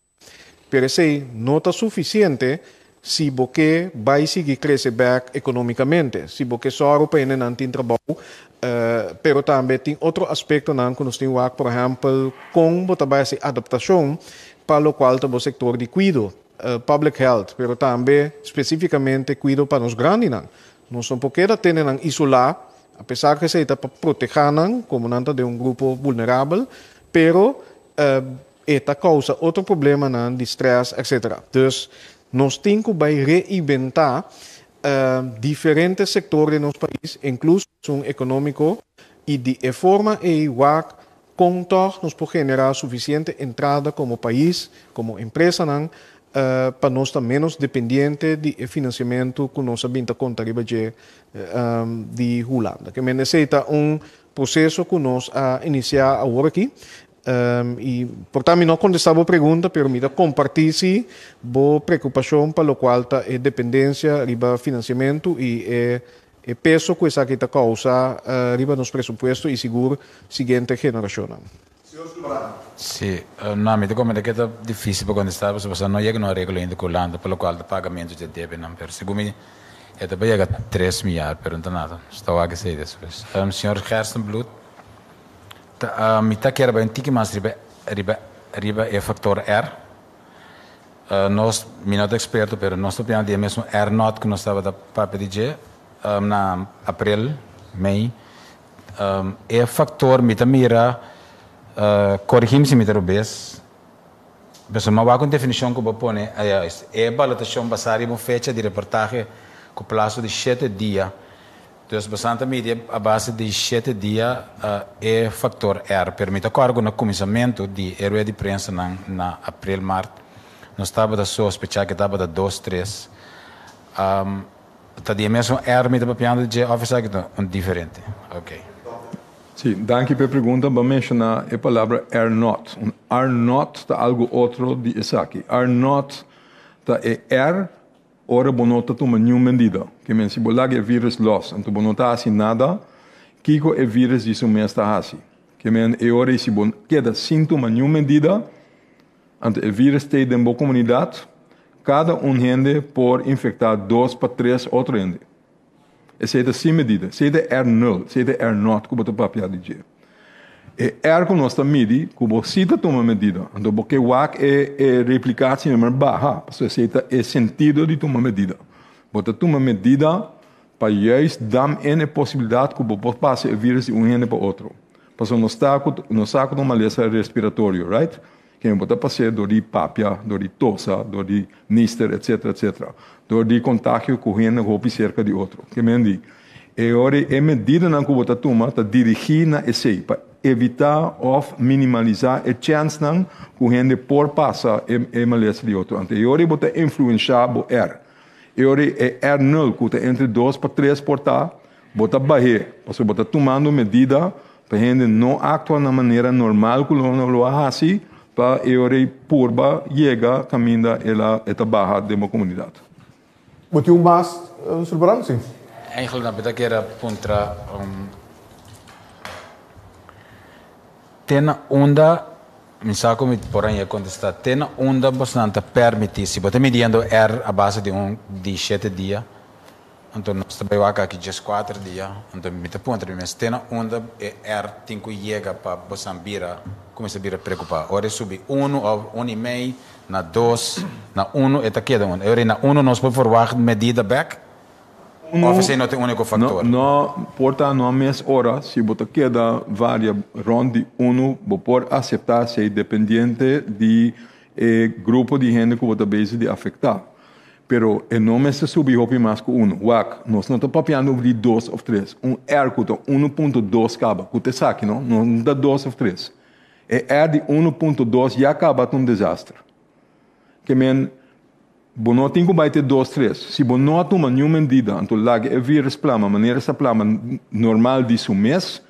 Pero se não está suficiente se você vai seguir crescer economicamente, se você só apenas não tem trabalho, pero também tem outro aspecto não que nós temos, por exemplo, com essa adaptação para o qual o setor de cuidado, public health, pero também especificamente cuidado para os grandes não. Nós não podemos ter isolar, apesar que se está para proteger como não de grupo vulnerável, pero esta causa outro problema não de stress, etc. Dus nós temos que reinventar diferentes setores do nosso país, incluso econômico, e de forma igual com toch nos pode generar suficiente entrada como país, como empresa, para nós estar menos dependente de financiamento que nós sabemos conta de Holanda. Que me necessita processo que nós iniciar agora aqui. E, portanto, não contestava a pergunta, mas me compartir se a preocupação para o qual está a dependência de financiamento e o peso que essa está causa riba nos presupuestos e seguro seguinte geração. Sim, não, me comenta que é difícil para contestar, porque você não chega na regra ainda com a Holanda, pelo qual o pagamento de deve não, mas segundo me é também chega 3 milhões, mas não nada. Estou a dizer isso. Senhor Gerstenblut, me está querendo bem que mais riba é factor R. Nós, me não experto, mas nós estamos de mesmo R not que nós estava da para dizer na abril, mei, é factor me está mira corrigimos se me está rubes. Mas uma boa definição que eu vou pôr é a balatação baseada em uma fecha de reportagem com prazo de 7 dias. Então, bastante mídia a base de 7 dias é factor R. Permite cargo no começamento de herói de imprensa na abril, março. Nós estava da sospechar que estava da 2, 3. Tá de mesmo R me estava piando de officer que é diferente. Ok. Sim, danke pela pergunta. Vou mencionar a palavra R not. R not está algo outro de isso aqui. R not está R. Ora, bonota toma nenhuma medida. Que men se bolag é vírus los, então bonota assim nada, kiko é vírus disso men está assim. Que men é hora se bon queda sintoma nenhuma medida, então é vírus tem dentro da comunidade, cada gente por infectar 2 para 3 outro gente. Essa é sem medida, essa é R0, essa é R0 que botou papel de dia. E R que nós está medi, que você toma medida. Então, porque o é replicar se não barra, porque esse é o sentido de tomar medida. Você toma medida para dar a possibilidade que você passe o vírus de gente para outro. Porque nós está com uma doença respiratória, right? Que você passa de papia, de tosse, de níster, etc, etc. De contágio com gente roupa cerca de outro. Que me diz? E agora, a medida que você toma, está dirigida a esse. evitar of minimalizar a chance não que gente por passar e malestar de outro. Anterior bota influenciar bo Ori é 0 que entre 2 para 3 portar, bota barrer, você bota tomando medida para gente não actuar na maneira normal que lo hace para ori purba chega caminha ela esta barra de uma comunidade. Moet u mas Sulbaran sim? Eigenlijk na beda kera contra tena onda misal como por aí contestar tena onda bastante permitir se botar mediando a base de 7 dias então nós trabalhamos aqui just 4 dias então me te ponto mas tena onda tem que chegar para bosambira começa a vir preocupar ora subir 1 ou 1,5 na 2 na 1 eta queda ora na 1 nós podemos forward medida back ou você não tem um único fator? Não, porta não mês hora, se você queda várias rondas de por aceitar ser dependente de grupo de gente que você base de afetar. Pero não mês se subir hopi mais que 1. Nós não estamos papiando de 2 ou 3. R que 1.2 acaba, que você sabe, não dá 2 ou 3. R de 1.2 já acaba com desastre. Que men não tem que ter 2, 3. Se você não toma nenhuma medida, então lá é vírus plama, maneira essa plama normal de seu mês,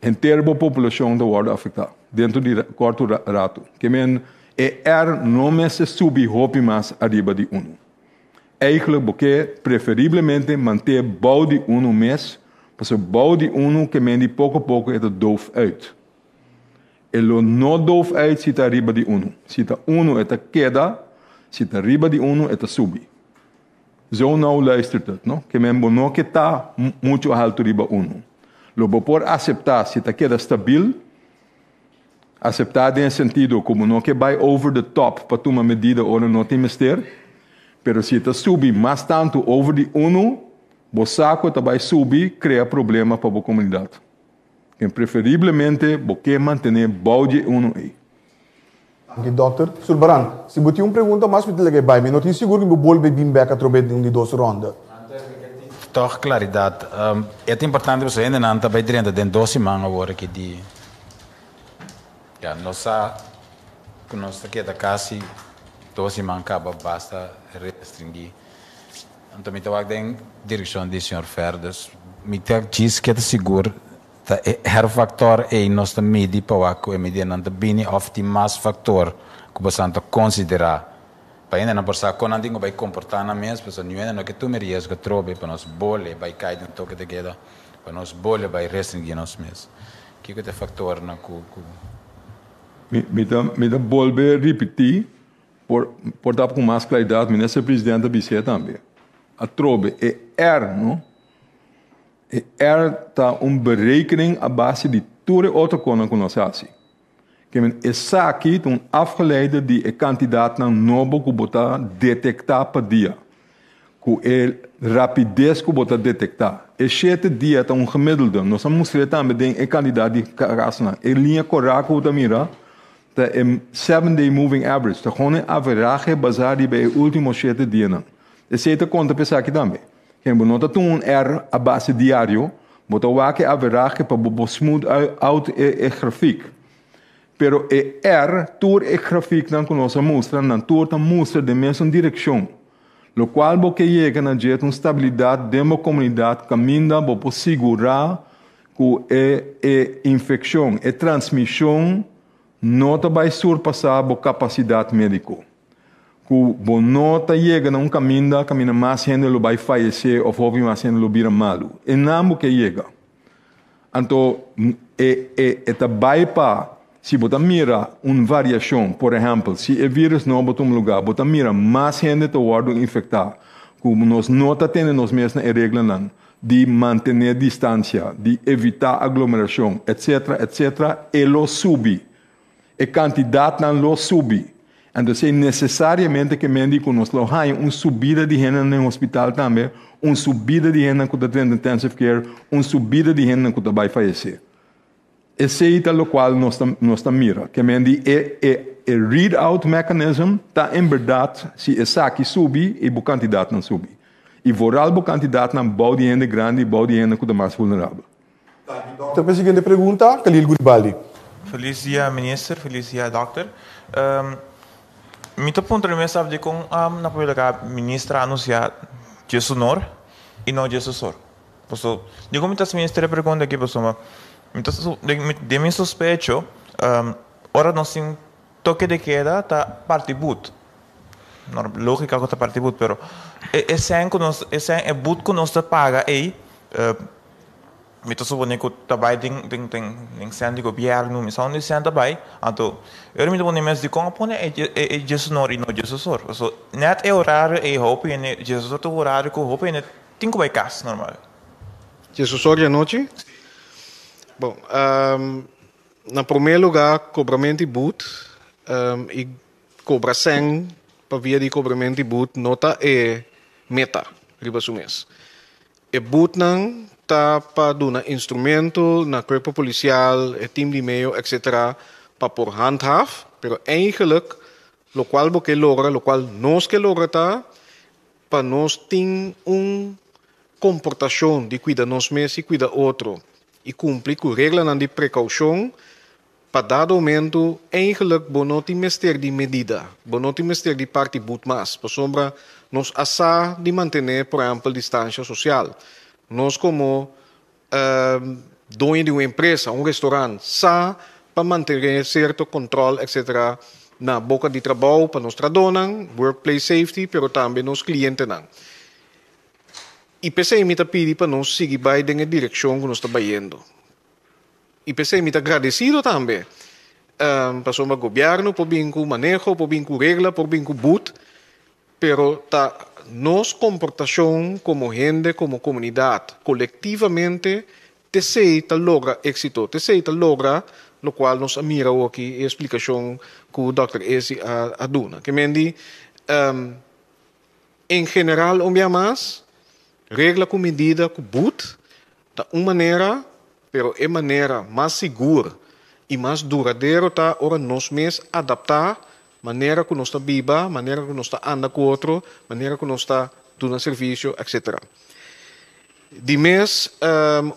inteira a população da world afetada dentro de curto rato. Que men não mês se subir hopi mais arriba de 1. Eigenlijk porque preferivelmente manter bouw de 1 mês, porque bouw de 1 que men de pouco a pouco é doof uit. Ele não doof uit se está arriba de 1. Se está 1 é queda, se está arriba de 1 é subir. Zo não luistert het, não? Que men não que está muito alto arriba 1. Lo por aceitar se está queda stabil, aceitar em sentido como não que vai over the top para tomar medida ou não tem mister, pero se está subir mais tanto over de 1, o saco está vai subir, cria problema para a comunidade. Que preferivelmente você manter balde 1 aí. Dr. Sulbaran, se você tem uma pergunta mais para te mas não tenho seguro que o bolo bem back a trober de 2 rondas. Toch claridade. É importante você ainda não está bem dentro de 2 semanas agora que de nossa que nós aqui da quase 2 semanas acaba basta restringir. Então me estou em direção do Sr. Ferdes. Me diz que é seguro her factor é nós medir para que medir não bini of the mass factor que você anda considerar para ainda não passar com andinho vai comportar na mesma pessoa não é no que tu me rias que trobe para nós bole vai cair no toque de queda para nós bole vai restringir nós mesmos que é o factor na me dá volver repetir por dar com mais claridade me nesse presidente da BC também a trobe é não está berekening a base de toere autoconen que nós fazemos. Que essa aqui é afgeleide de quantidade de novo que bota detectar por dia. Que é rapidez que bota detectar. E 7 dias é gemiddelde. Nós vamos mostrar também a quantidade de carasna. A linha correta que mira é 7-day moving average. Está gewoon een average baseado bij de últimos 7 dias. E se te conta pensar aqui também. Que não está um a base diário, mas o que haverá que para smooth out e gráfico. Pero tour e gráfico não que nós mostra, não tour tá mostra de mesma direção. Lo qual porque chega na jeito estabilidade de uma comunidade caminha para segurar que infecção e transmissão não vai surpassar a capacidade médica. Que o nota chega a caminho mais gente vai falecer ou houve mais gente vai malo. E não que chega. Então, vai para, se você mira uma variação, por exemplo, se o vírus não botar um lugar, você mira mais gente que vai infectar, que nós não temos nós mesmos a regra de manter distância, de evitar aglomeração, etc., etc., e lo subi. E quantidade não lo subi. Então, é necessariamente que médico nos lo haja uma subida de gente no hospital também, uma subida de gente que está em intensive care, uma subida de gente que vai falecer. Esse é o qual nós estamos mirando. Que o readout mechanism está em verdade, se essa aqui subir, e a quantidade não subir. E vooral a quantidade não bouw de gente grande e bouw de gente que é mais vulnerável. Doctor, a seguinte pergunta, Khalil Guribaldi. Feliz dia, minister. Feliz dia, doctor. Mito ponto de mensagem de com na primeira ministra anunciar Jesus e não Jesus sor. Posso, digo muitas ministras perguntam aqui, pessoal, de meu suspeito, ora não tem toque de queda tá partibut. Lógica que tá partibut, pero esse é but que nós paga aí. Mito suponer que também tem sendo governo, missão de sendo também, então eu me dou mais de como pone é Jesus não e não Jesus sor. So net é horário é hope e Jesus outro horário que hope e tem que vai casa normal. Jesus sor de noite. Bom, na primeiro lugar cobramento de boot e cobra 100 para via de cobramento de boot nota é meta riba mês. E boot não tá para dar instrumento na corpo policial, team de meio, etc. para por handhaaf, pero eigenlijk, lo qual porque logra, lo qual nós que logra tá, para nós ter comportação de cuidar nós mesmos e cuidar outro, e cumprir com regra de precaução, para dado momento, eigenlijk, não tem mestre de medida, não tem mestre de parte boot mais, por sombra, nós assa de manter, por exemplo, distância social. Nós como dono de uma empresa, um restaurante, sa para manter certo controle, etc. na boca de trabalho para nós tradonan, workplace safety, pero também nos clientes não. E pensei me pedir para nós seguir bem na direção que nós estamos indo. E pensei me agradecido também. Para o governo, por vir com manejo, por vir com regra, por vir com boot, pero tá nos comportação como gente, como comunidade, coletivamente, te logra éxito, te logra, lo qual nos mira aqui a explicação que o Dr. Ezi aduna. Que mendi, em geral, mais, regra com medida, com boot, da uma maneira, pero é maneira mais segura e mais duradoura, tá, ora nós mesmos adaptar maneira que nós está viva, maneira que nós está anda com outro, maneira que nós está dando serviço, etc. De mês,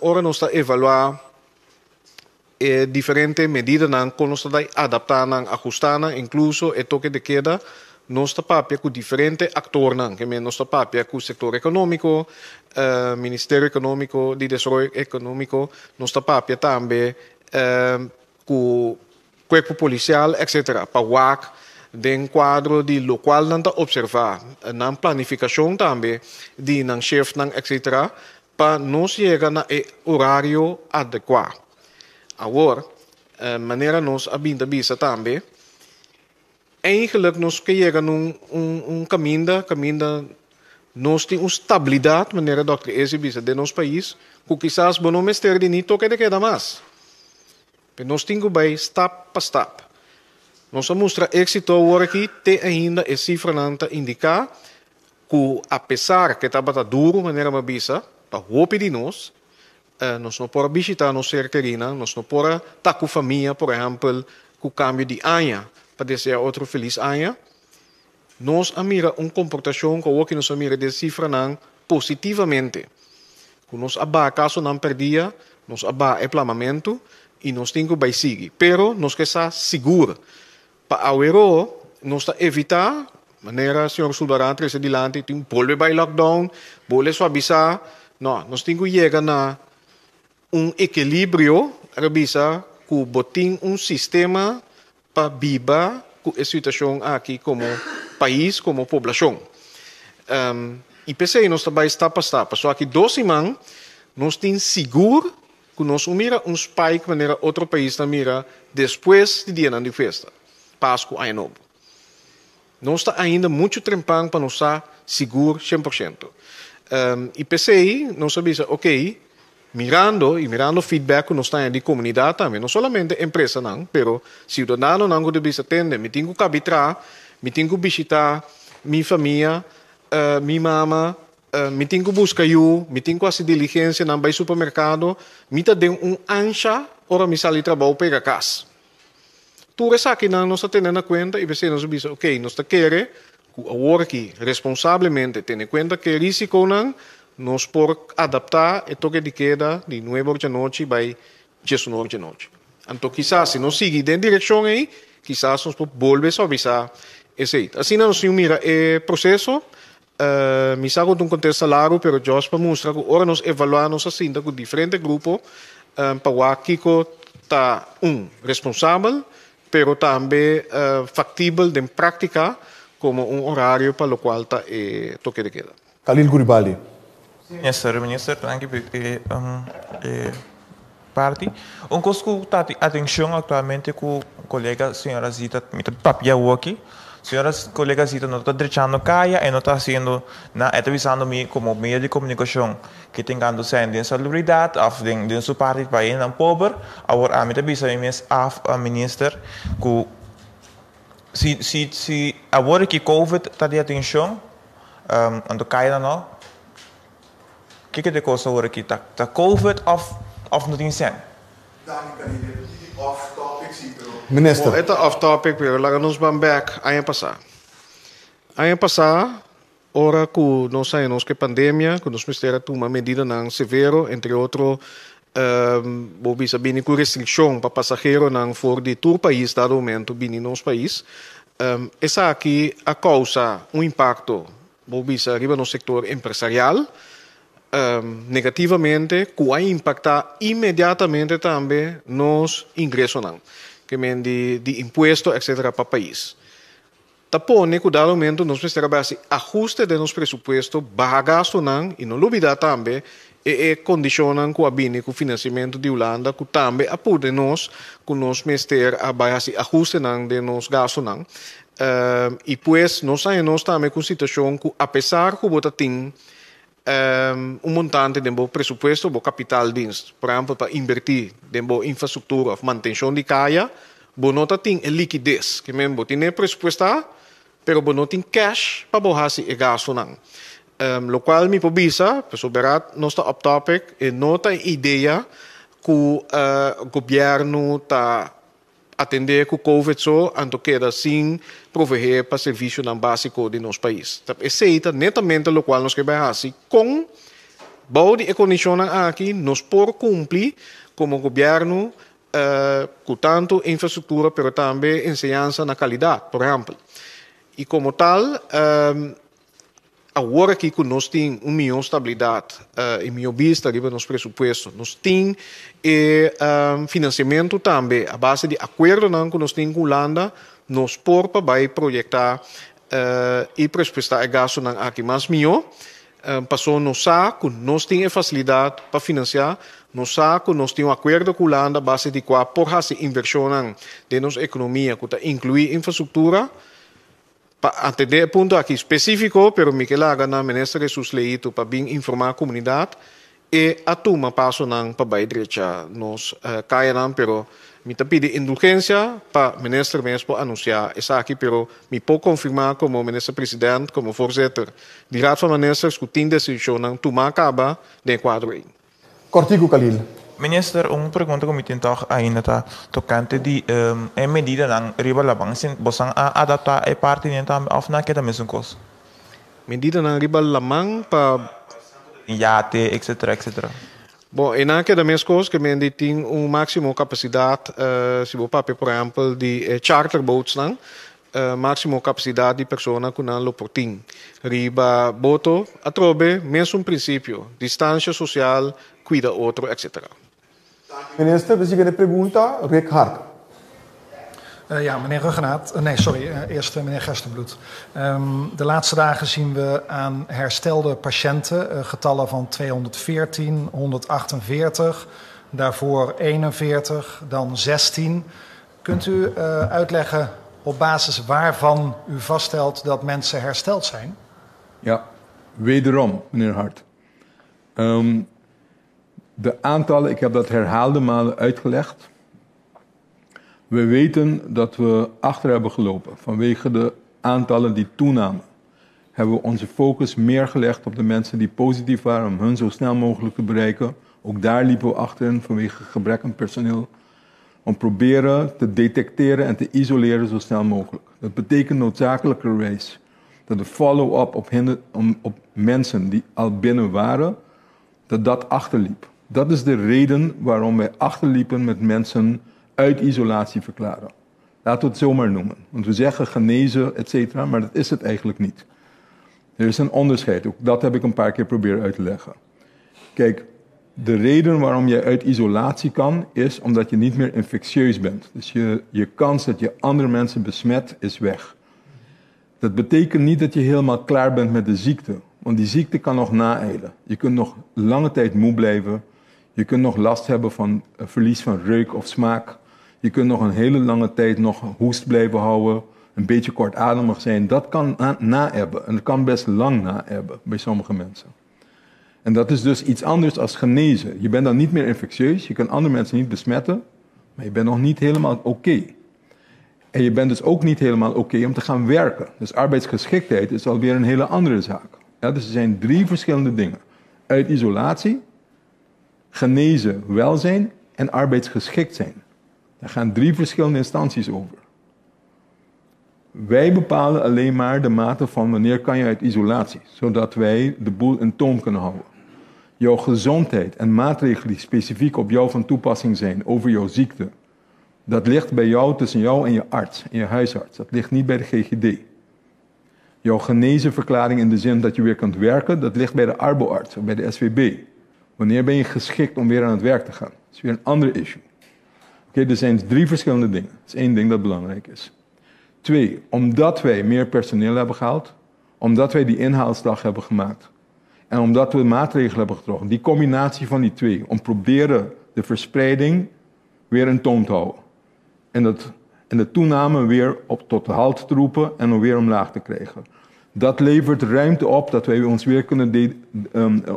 ora nós está evaluar diferentes medidas que nós está adaptando, ajustando, incluso o toque de queda, nós está papia com diferentes atores, que nós está papia com o setor econômico, Ministério Econômico de Desenvolvimento Econômico, nós está papia também com o corpo policial, etc. Para o WAC, de quadro de lo qual não está observar, na planificação também, de não chefe, etc., para nós chegar no horário adequado. Agora, maneira nós abinda bisa também, eigenlijk nós que chega num caminho, nós temos estabilidade, maneira Dr. Ezi bisa de nosso país, que quizás não mestre de nito que queda mais. Mas nós temos que ir step para step. Nós mostra êxito agora aqui, tem ainda a cifra não indicar que, apesar que estava duro, maneira uma bisa, para roupa de nós não podemos visitar nossa cercarina, nós não podemos estar com a família, por exemplo, com o câmbio de ano, para desejar outro feliz ano. Nós mira comportação que nós mira de cifra não positivamente. Que nós aba caso não perdia, nós aba emplamamento e nós temos que seguir. Pero nós que está seguro. Para awero, nós está evitar, maneira senhor Sulbaran, três adiante, tem volve by lockdown, volve suavizar. Não, nós temos que chegar na equilíbrio, rabisa, que botem sistema para viver com a situação aqui como país, como população. E pensei, nós também está para estar. Só que 2 semanas, nós temos seguro que nós mira spike maneira outro país não mira depois de dia de festa. Páscoa, Ano Novo. Nós está ainda muito trempando para nós estar seguro 100%. E pensei, nós sabemos, ok, mirando feedback que nós temos de comunidade também, não somente empresa, não, pero cidadão não deve atender, me tenho que arbitrar, me tenho que visitar minha família, minha mama, me tenho que buscar me tenho que fazer diligência não vai supermercado, me tenho ancha, ora me sair trabalho para casa. Tudo isso aqui não está tendo em conta e você nos diz, ok, nós queremos agora aqui responsablemente ter em conta que risco não nos por adaptar el toque de queda de 9 de noche by 19 de noche. Então, quizás, se não seguir dentro da direção aí, quizás nós volvemos a avisar esse. Assim, nós mira o processo, me saco de contexto salário, pero já para mostrar que agora nós evaluamos assim, com diferentes grupos, para o Kiko está responsável, pero também factível de praticar como horário para o qual está toque de queda. Khalil Guribali. Minister, dank u. Parte. Conosco atenção atualmente com a colega senhora Zita, papia aqui. Senhora colega Zita não está deixando caia e não está sendo, está avisando-me como meio de comunicação que tem que ser de salubridade, ou de sua parte para ir na pobre. Agora, a mim também a minister que se agora que COVID está de atenção, ando caia não. O que é coisa agora aqui? Tá COVID of não tem sen? Minister. Bom, é off-topic, pero lá nos vamos back ano passado. Ano passado, ora que nós saímos que pandemia, que nós ministério tomou medida não severo, entre outros, vou saber com restrição para passageiro não for de todo país, dado momento, bem nos país. Essa aqui a causa impacto, vou arriba no setor empresarial, negativamente, que vai impactar imediatamente também nos ingressos que de imposto, etc. para o país. Tapone, que dado momento, nós precisamos ajuste de nosso presupuesto, barra gasto e não olvidar também, condicionam com a bine, com o financiamento de Holanda, que também ajuda nós, com nós ministério, a ajuste de nos gastos. E pois, nós saímos também com a situação que, apesar que o tem montante de presupuesto, de capital dienst, por exemplo, para invertir em infraestrutura ou manutenção de caia, não tem liquidez, que mesmo tem presupuesto, pero não tem cash para borrar e gasto. Lo qual me pobisa, pessoal berat, não está off topic, e não tem ideia que o governo está atender com o Covid só, anto queda sem prover para serviço básico de nosso país. Esse é netamente o qual nós queremos fazer com a condição aqui, nós por cumprir como governo com tanto infraestrutura, mas também ensinança na qualidade, por exemplo. E como tal, agora que nós temos melhor estabilidade e melhor vista de nosso presupuesto, nós temos financiamento também, a base de acordo que nós temos com a Holanda, nós vai projetar e prestar gasto aqui mais melhor, passou nós que nós temos facilidade para financiar, nós que nós temos acordo com a Holanda, a base de qual por fazer inversão de nossa economia, que inclui infraestrutura, para atender o ponto aqui específico, pero Miquel Agana, ministro Jesus Leito, para bem informar a comunidade e a toma passo para a direita nos caia pero me pede indulgência para o ministro mesmo anunciar essa aqui, pero me pode confirmar como ministro presidente, como voorzitter, de raad van ministers que tem decisão tomar acaba de quadro aí. Cortigo Khalil. Minister, uma pergunta que me tentou ainda tá tocante de medida não riba labang sin bosang adaptar a parte nem tam of na queda mesmo coisa. Medida não riba labang para iate, etc. Bom, e na queda mesmo coisa que me tem máximo capacidade, se vou papel por exemplo de charter boats não, máximo capacidade de pessoa que não lo portim. Riba boto atrobe mesmo princípio, distância social, cuida outro, etc. Minister, we zien een pergunta, Rick Hart. Ja, meneer Ruggenaat. Eerst meneer Gerstenbloed. De laatste dagen zien we aan herstelde patiënten getallen van 214, 148, daarvoor 41, dan 16. Kunt u uitleggen op basis waarvan u vaststelt dat mensen hersteld zijn? Ja, wederom, meneer Hart. De aantallen, ik heb dat herhaalde malen uitgelegd. We weten dat we achter hebben gelopen. Vanwege de aantallen die toenamen, hebben we onze focus meer gelegd op de mensen die positief waren, om hun zo snel mogelijk te bereiken. Ook daar liepen we achterin vanwege gebrek aan personeel. Om proberen te detecteren en te isoleren zo snel mogelijk. Dat betekent noodzakelijkerwijs dat de follow-up op mensen die al binnen waren, dat achterliep. Dat is de reden waarom wij achterliepen met mensen uit isolatie verklaren. Laten we het zomaar noemen. Want we zeggen genezen, et cetera, maar dat is het eigenlijk niet. Er is een onderscheid. Ook dat heb ik een paar keer proberen uit te leggen. Kijk, de reden waarom je uit isolatie kan, is omdat je niet meer infectieus bent. Dus je kans dat je andere mensen besmet, is weg. Dat betekent niet dat je helemaal klaar bent met de ziekte. Want die ziekte kan nog naeilen. Je kunt nog lange tijd moe blijven. Je kunt nog last hebben van verlies van reuk of smaak. Je kunt nog een hele lange tijd nog hoest blijven houden. Een beetje kortademig zijn. Dat kan naebben. En dat kan best lang naebben bij sommige mensen. En dat is dus iets anders dan genezen. Je bent dan niet meer infectieus. Je kan andere mensen niet besmetten. Maar je bent nog niet helemaal oké. En je bent dus ook niet helemaal oké om te gaan werken. Dus arbeidsgeschiktheid is alweer een hele andere zaak. Ja, dus er zijn 3 verschillende dingen. Uit isolatie, genezen, welzijn en arbeidsgeschikt zijn. Daar gaan 3 verschillende instanties over. Wij bepalen alleen maar de mate van wanneer kan je uit isolatie. Zodat wij de boel in toom kunnen houden. Jouw gezondheid en maatregelen die specifiek op jou van toepassing zijn over jouw ziekte. Dat ligt bij jou, tussen jou en je arts en je huisarts. Dat ligt niet bij de GGD. Jouw genezenverklaring in de zin dat je weer kunt werken, dat ligt bij de arboarts of bij de SVB. Wanneer ben je geschikt om weer aan het werk te gaan? Dat is weer een ander issue. Oké, er zijn 3 verschillende dingen. Dat is 1 ding dat belangrijk is. 2, omdat wij meer personeel hebben gehaald, omdat wij die inhaalslag hebben gemaakt en omdat we maatregelen hebben getroffen, die combinatie van die 2, om proberen de verspreiding weer in toom te houden. En de toename weer tot de halt te roepen en om weer omlaag te krijgen. Dat levert ruimte op dat wij ons weer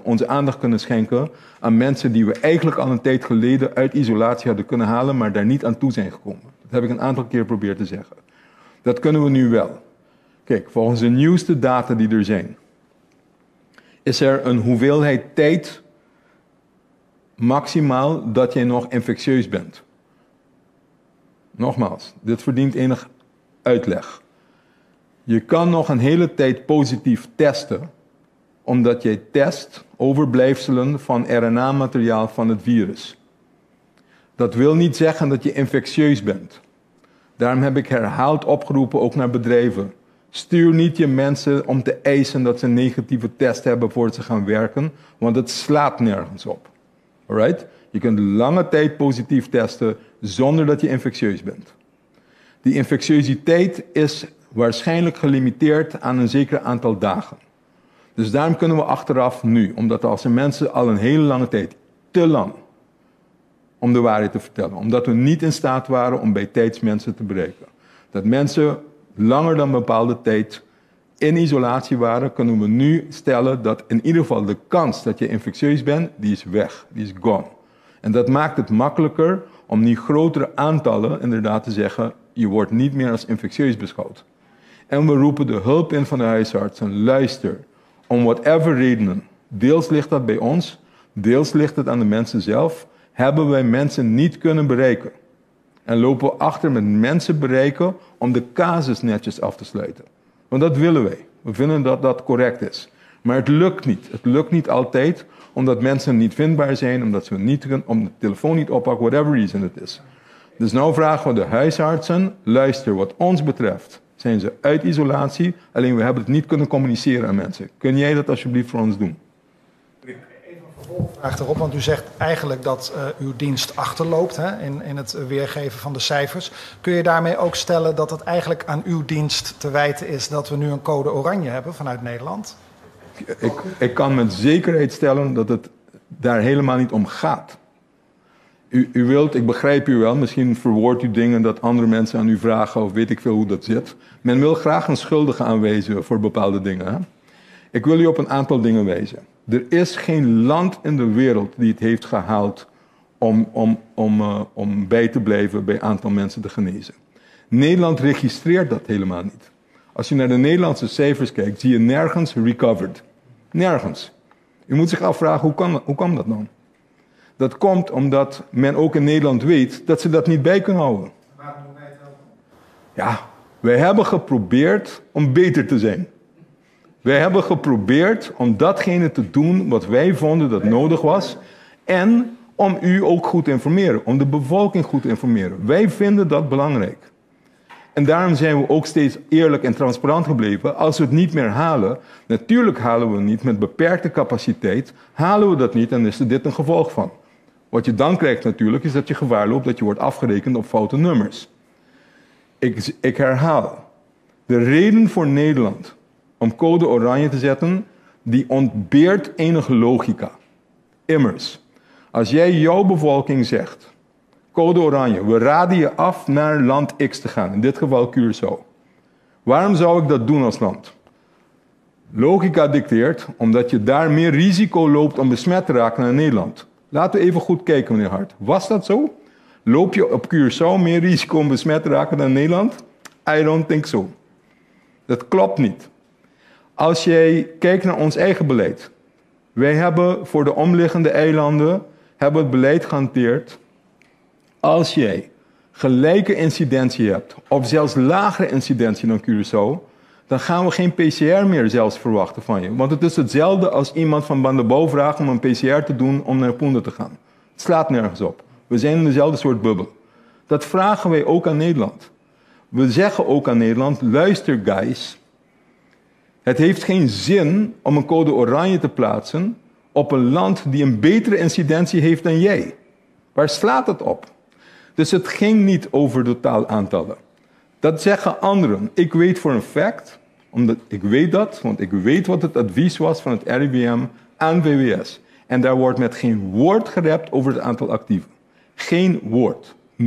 onze aandacht kunnen schenken aan mensen die we eigenlijk al een tijd geleden uit isolatie hadden kunnen halen, maar daar niet aan toe zijn gekomen. Dat heb ik een aantal keer geprobeerd te zeggen. Dat kunnen we nu wel. Kijk, volgens de nieuwste data die er zijn, is er een hoeveelheid tijd maximaal dat jij nog infectieus bent. Nogmaals, dit verdient enig uitleg. Je kan nog een hele tijd positief testen, omdat jij test overblijfselen van RNA-materiaal van het virus. Dat wil niet zeggen dat je infectieus bent. Daarom heb ik herhaald opgeroepen, ook naar bedrijven. Stuur niet je mensen om te eisen dat ze een negatieve test hebben voordat ze gaan werken, want het slaat nergens op. Alright? Je kunt lange tijd positief testen zonder dat je infectieus bent. Die infectiositeit is waarschijnlijk gelimiteerd aan een zeker aantal dagen. Dus daarom kunnen we achteraf nu, omdat als er mensen al een hele lange tijd, te lang, om de waarheid te vertellen, omdat we niet in staat waren om bij tijds mensen te bereiken. Dat mensen langer dan een bepaalde tijd in isolatie waren, kunnen we nu stellen dat in ieder geval de kans dat je infectieus bent, die is weg, die is gone. En dat maakt het makkelijker om die grotere aantallen inderdaad te zeggen, je wordt niet meer als infectieus beschouwd. En we roepen de hulp in van de huisartsen, luister, om whatever redenen, deels ligt dat bij ons, deels ligt het aan de mensen zelf, hebben wij mensen niet kunnen bereiken. En lopen we achter met mensen bereiken om de casus netjes af te sluiten. Want dat willen wij. We vinden dat dat correct is. Maar het lukt niet. Het lukt niet altijd, omdat mensen niet vindbaar zijn, omdat ze niet kunnen, om de telefoon niet oppakken, whatever reason het is. Dus nou vragen we de huisartsen, luister, wat ons betreft zijn ze uit isolatie, alleen we hebben het niet kunnen communiceren aan mensen. Kun jij dat alsjeblieft voor ons doen? Even een vervolgvraag erop, want u zegt eigenlijk dat uw dienst achterloopt in het weergeven van de cijfers. Kun je daarmee ook stellen dat het eigenlijk aan uw dienst te wijten is dat we nu een code oranje hebben vanuit Nederland? Ik kan met zekerheid stellen dat het daar helemaal niet om gaat. U wilt, ik begrijp u wel, misschien verwoordt u dingen dat andere mensen aan u vragen of weet ik veel hoe dat zit. Men wil graag een schuldige aanwijzen voor bepaalde dingen. Hè? Ik wil u op een aantal dingen wijzen. Er is geen land in de wereld die het heeft gehaald om bij te blijven bij een aantal mensen te genezen. Nederland registreert dat helemaal niet. Als je naar de Nederlandse cijfers kijkt, zie je nergens recovered. Nergens. U moet zich afvragen, hoe kan dat dan? Dat komt omdat men ook in Nederland weet dat ze dat niet bij kunnen houden. Waarom doen wij het helpen? Ja, wij hebben geprobeerd om beter te zijn. Wij hebben geprobeerd om datgene te doen wat wij vonden dat nodig was. En om u ook goed te informeren, om de bevolking goed te informeren. Wij vinden dat belangrijk. En daarom zijn we ook steeds eerlijk en transparant gebleven. Als we het niet meer halen, natuurlijk halen we het niet met beperkte capaciteit. Halen we dat niet, dan is er dit een gevolg van. Wat je dan krijgt natuurlijk, is dat je gevaar loopt dat je wordt afgerekend op foute nummers. Ik herhaal. De reden voor Nederland om code oranje te zetten, die ontbeert enige logica. Immers, als jij jouw bevolking zegt, code oranje, we raden je af naar land X te gaan, in dit geval Curaçao. Waarom zou ik dat doen als land? Logica dicteert, omdat je daar meer risico loopt om besmet te raken naar Nederland. Laten we even goed kijken, meneer Hart. Was dat zo? Loop je op Curaçao meer risico om besmet te raken dan Nederland? I don't think so. Dat klopt niet. Als jij kijkt naar ons eigen beleid. Wij hebben voor de omliggende eilanden het beleid gehanteerd. Als jij gelijke incidentie hebt, of zelfs lagere incidentie dan Curaçao, dan gaan we geen PCR meer zelfs verwachten van je. Want het is hetzelfde als iemand van Bandebouw vraagt om een PCR te doen om naar Poende te gaan. Het slaat nergens op. We zijn in dezelfde soort bubbel. Dat vragen wij ook aan Nederland. We zeggen ook aan Nederland, luister guys, het heeft geen zin om een code oranje te plaatsen op een land die een betere incidentie heeft dan jij. Waar slaat het op? Dus het ging niet over totaalaantallen. Dat zeggen anderen. Ik weet voor een fact, omdat ik weet dat, want ik weet wat het advies was van het RIVM aan VWS. En daar wordt met geen woord gerept over het aantal actieven. Geen woord. 0,0.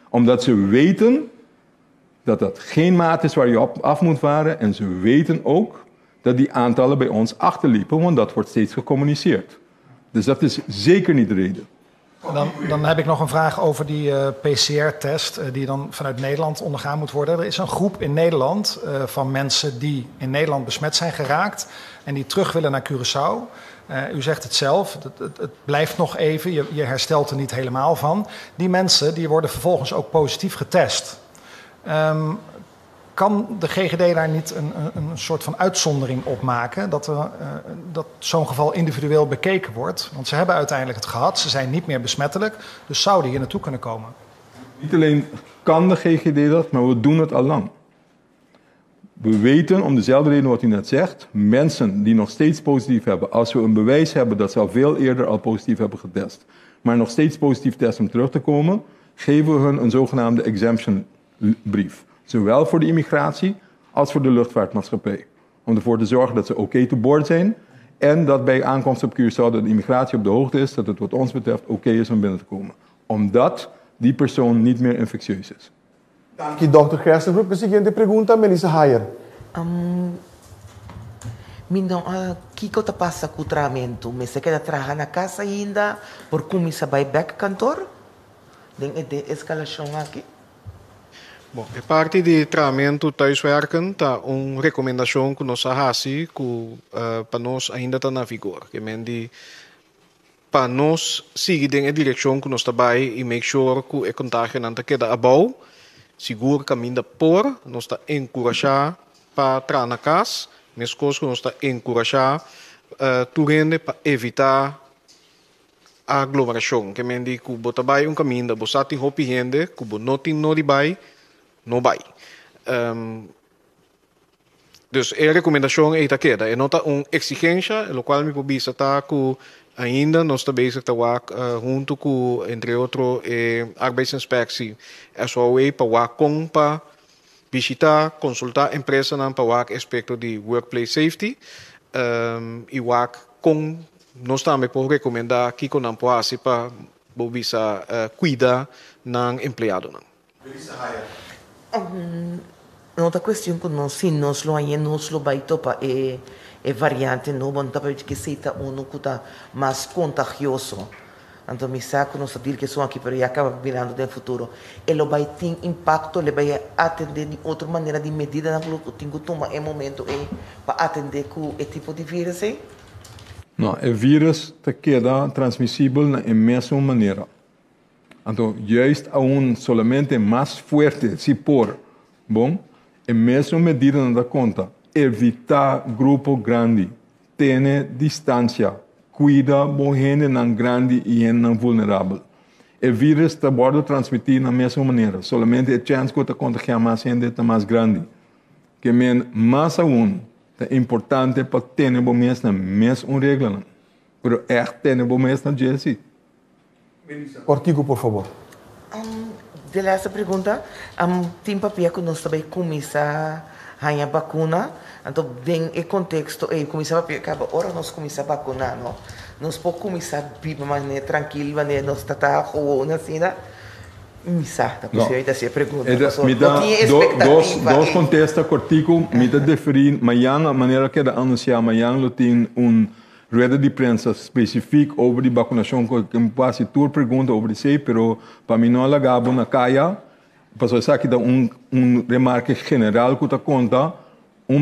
Omdat ze weten dat dat geen maat is waar je op af moet varen. En ze weten ook dat die aantallen bij ons achterliepen, want dat wordt steeds gecommuniceerd. Dus dat is zeker niet de reden. Dan heb ik nog een vraag over die PCR-test die dan vanuit Nederland ondergaan moet worden. Er is een groep in Nederland van mensen die in Nederland besmet zijn geraakt en die terug willen naar Curaçao. U zegt het zelf, het blijft nog even, je herstelt er niet helemaal van. Die mensen die worden vervolgens ook positief getest. Kan de GGD daar niet een soort van uitzondering op maken? Dat zo'n geval individueel bekeken wordt? Want ze hebben uiteindelijk het gehad, ze zijn niet meer besmettelijk, dus zouden hier naartoe kunnen komen. Niet alleen kan de GGD dat, maar we doen het al lang. We weten, om dezelfde reden wat u net zegt, mensen die nog steeds positief hebben, als we een bewijs hebben dat ze al veel eerder al positief hebben getest, maar nog steeds positief testen om terug te komen, geven we hun een zogenaamde exemption brief. Zowel voor de immigratie als voor de luchtvaartmaatschappij. Om ervoor te zorgen dat ze oké to board zijn en dat bij aankomst op Curaçao de immigratie op de hoogte is dat het wat ons betreft oké is om binnen te komen. Omdat die persoon niet meer infectieus is. Dank je, Dr. Gerstenbroek. De siguiente pregunta, Melissa Hayer. Mindong kiko ta passa com o tratamento, mas você quer trabalhar na casa ainda, por como você vai back cantor? Den de escalação aqui. Bom, a parte de tratamento thuiswerken, tá recomendação que nós fazemos para nós ainda está na vigor. Que mendi para nós seguir a direção que nós trabalhamos e make sure que o contágio não queda abaixo, seguro caminho por, nós está encorajar para entrar na casa, mas coisas que nós está encorajar turende para evitar a aglomeração. Que mendi que o trabalho caminho da bosati hopi gente, que o não tem no ribai no vai. Dus a recomendação é aquela. É nota uma exigência, o qual me pode estar com ainda nós está bezig te werk junto com entre outros arbeidsinspectie. É só aí para werk com para visitar, consultar empresas para werk aspecto de workplace safety e werk com nós também por recomendar que não pode para bisa cuidar ng empleado não. Outra questão que nós sim nós lo baito para é variante não bom também que seita que está mais contagioso. Então me saco nós dizer que são aqui para já acaba virando no futuro. Ele vai ter impacto, ele vai atender de outra maneira de medida na que tem que tomar em momento para atender com esse tipo de vírus. Não, o vírus te queda transmissível na mesma maneira. Então, juist aún solamente mais forte, se por, bom, em mesma medida não dá conta. evitar grupo grande, ter distância, cuida bom gente não grande e gente não vulnerável. O vírus está pode transmitir na mesma maneira, somente a chance que está contagiar mais gente está mais grande. Que mais aún é importante para ter bom mês na mesma regra, pero é ter bom mês na Jesse. Cortico, por favor. De laatste pergunta, tem papel que nós também começar a vacuna, então tem o contexto, começar a acaba hora nós começar a vacunar, não? Nós podemos começar a viver de maneira tranquila, maneira nós está ou na cena, missa, tá possível essa pergunta. Me dá dois contextos cortico, me dá definir amanhã a maneira que da anunciar amanhã tem rueda de prensa específica sobre vacinação que me passa toda pergunta sobre isso, pero para mim não alagava na caia, passou isso aqui dá remarque general que está conta,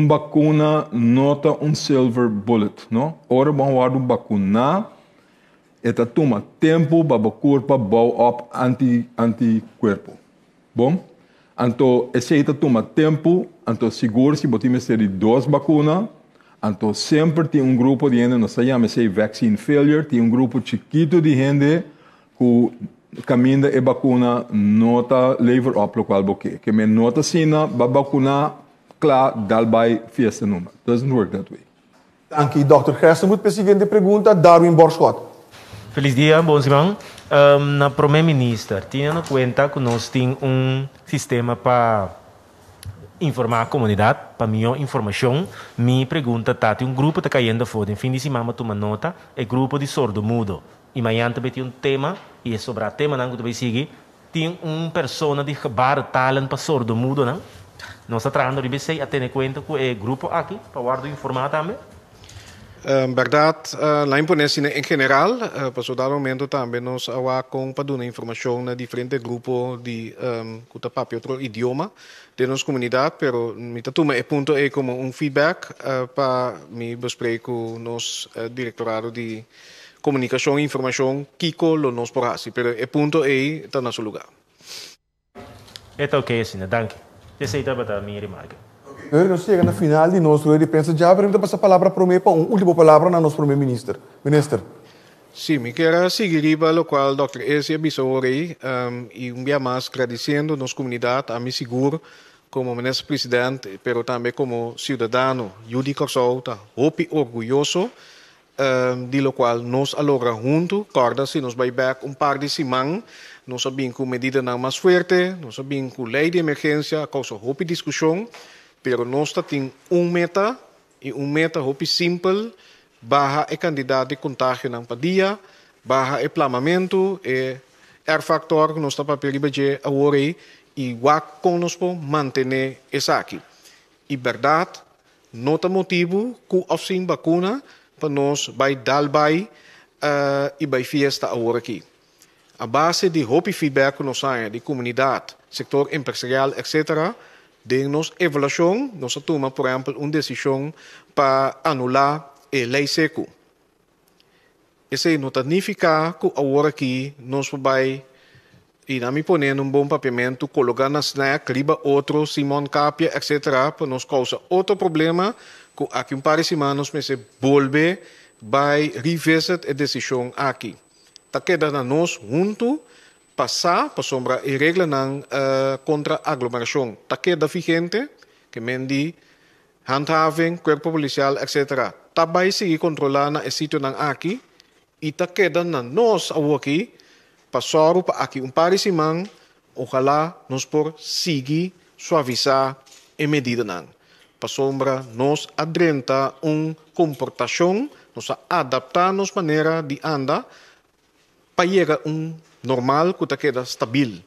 vacuna nota silver bullet, não? Ora vamos vacunar, eta toma tempo para o corpo bau up anticorpo, bom? Então esse toma tempo, então seguro se botamos ter 2 vacunas. Então, sempre tem grupo de gente, nós chamamos de vaccine failure, tem grupo chiquito de gente que caminha e vacuna nota lever up lo qual boque. Que me nota sina, ba vacuna, claro, dal by fiesta número. Doesn't work that way. Dank u, Dr. Gerstenmoet. A seguinte pergunta, Darwin Borschot. Feliz dia, bom semana. Na primeiro-ministro, tendo em conta que nós temos sistema para informar a comunidade, para melhor informação, minha pergunta tá, tem grupo que está caindo fora, em fim de semana toma nota, é grupo de sordo-mudo. E amanhã também tem tema, e é sobre o tema que vai seguir, tem pessoa de gebar talent para sordo-mudo, não? Nós estamos tratando de BC, a ter em conta que é grupo aqui, para guardar informar também. Verdade, lá em geral, para o dado momento também nós com para dar informação na diferentes grupos de que outro idioma de nossa comunidade, pero me toma é ponto é como feedback para me bespreek com nosso directorado de comunicação e informação Kiko lo nos por assim, pero é ponto é está no seu lugar. É ok, assim, danke. Essa é a minha remarca. Nós chegamos no final de nosso rueda de prensa. Já vamos passar a palavra para mim, para última palavra na nosso primeiro-ministro. Ministro. Sim, me quero seguir o qual Dr. Esse avisou e dia mais agradecendo nossa comunidade, a mim seguro, como ministro-presidente, pero também como cidadão, Judy Corsol, está orgulhoso, de lo qual nós alogra junto, corda se nos vai back par de semanas, nós sabemos que medida não mais forte, nós sabemos que lei de emergência causa hope discussão, pero nós temos meta, e meta hope simples, barra e candidato de contágio não dia, barra e planamento, e factor que nós está para perigo agora e wak conosco manter essa aqui. E verdade, não tem motivo que oferecem vacuna para nós vai dar e vai fiesta agora aqui. A base de hope feedback que nós temos de comunidade, setor empresarial, etc., de nossa avaliação, nós tomamos, por exemplo, uma decisão para anular a lei seco. Isso não significa que agora aqui nós vamos e na minha poner bom papiamento, colocar na snack, riba outro, Simon Capia, etc., para nos causar outro problema, que aqui par de semanas nós volve, vai revisit a decisão aqui. Tá quedando nós junto, passar para sombra e regra não contra aglomeração. Tá queda vigente, que mendi handhaving, corpo policial, etc. Tá vai seguir controlando o sítio não aqui, e tá quedando nós aqui, passar para aqui par de semanas, ojalá nós por seguir suavizar a medida não. Para sombra nós adrenta comportação, nós adaptar nossa maneira de andar para chegar normal que queda stabil.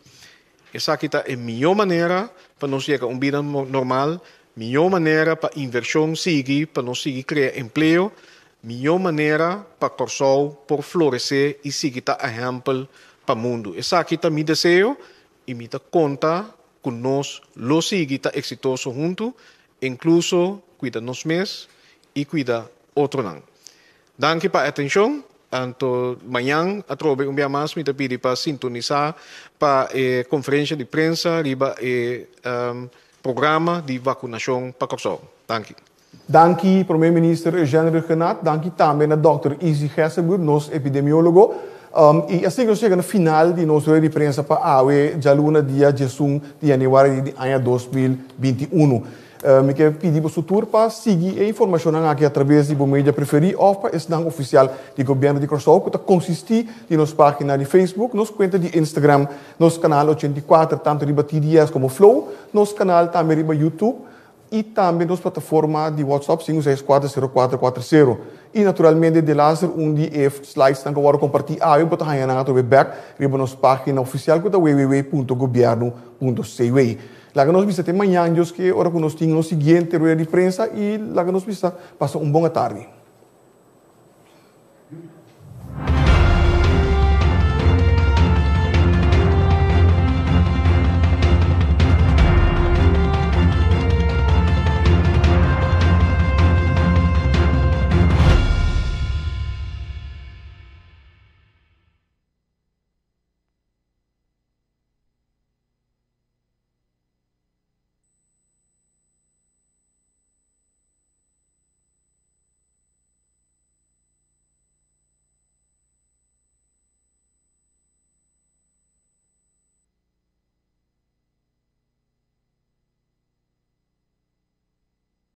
Essa aqui é a melhor maneira para nós chegar vida normal, melhor maneira para inversão seguir, para nós seguir criar emprego, melhor maneira para Corsol por florescer e seguir a exemplo para o mundo. Essa aqui é meu desejo e me conta que nós lo seguir exitoso junto, incluso cuida nos mesmos e cuida outro não. Danke para a atenção. Então, amanhã, a trobe dia mais, me pedi para sintonizar para a conferência de prensa, riba programa de vacinação para Corsol. Danke. Dank primeiro-ministro Eugênio Renato, dank também a Dr. Izzy Gesselbloed, nosso epidemiólogo. E assim que chega no final de nossa rede de imprensa para a AWE, já luna dia 16 de janeiro de 2021. Me quero pedir para o futuro para seguir a informação aqui através de mídia preferida ou para o canal oficial do governo de Curaçao, que consiste em nossa página de Facebook, nossa conta de Instagram, nosso canal 84, tanto de TDS como Flow, nosso canal também de YouTube e também nossa plataforma de WhatsApp 5640440. E naturalmente de laser onde slides que agora compartilhar eu botar aí na back riba nossa página oficial que é www.governo.cw. Lá que nós visitamos amanhã, que ora que nós tínhamos o seguinte rueda de prensa e lá que nós visitamos passa uma boa tarde.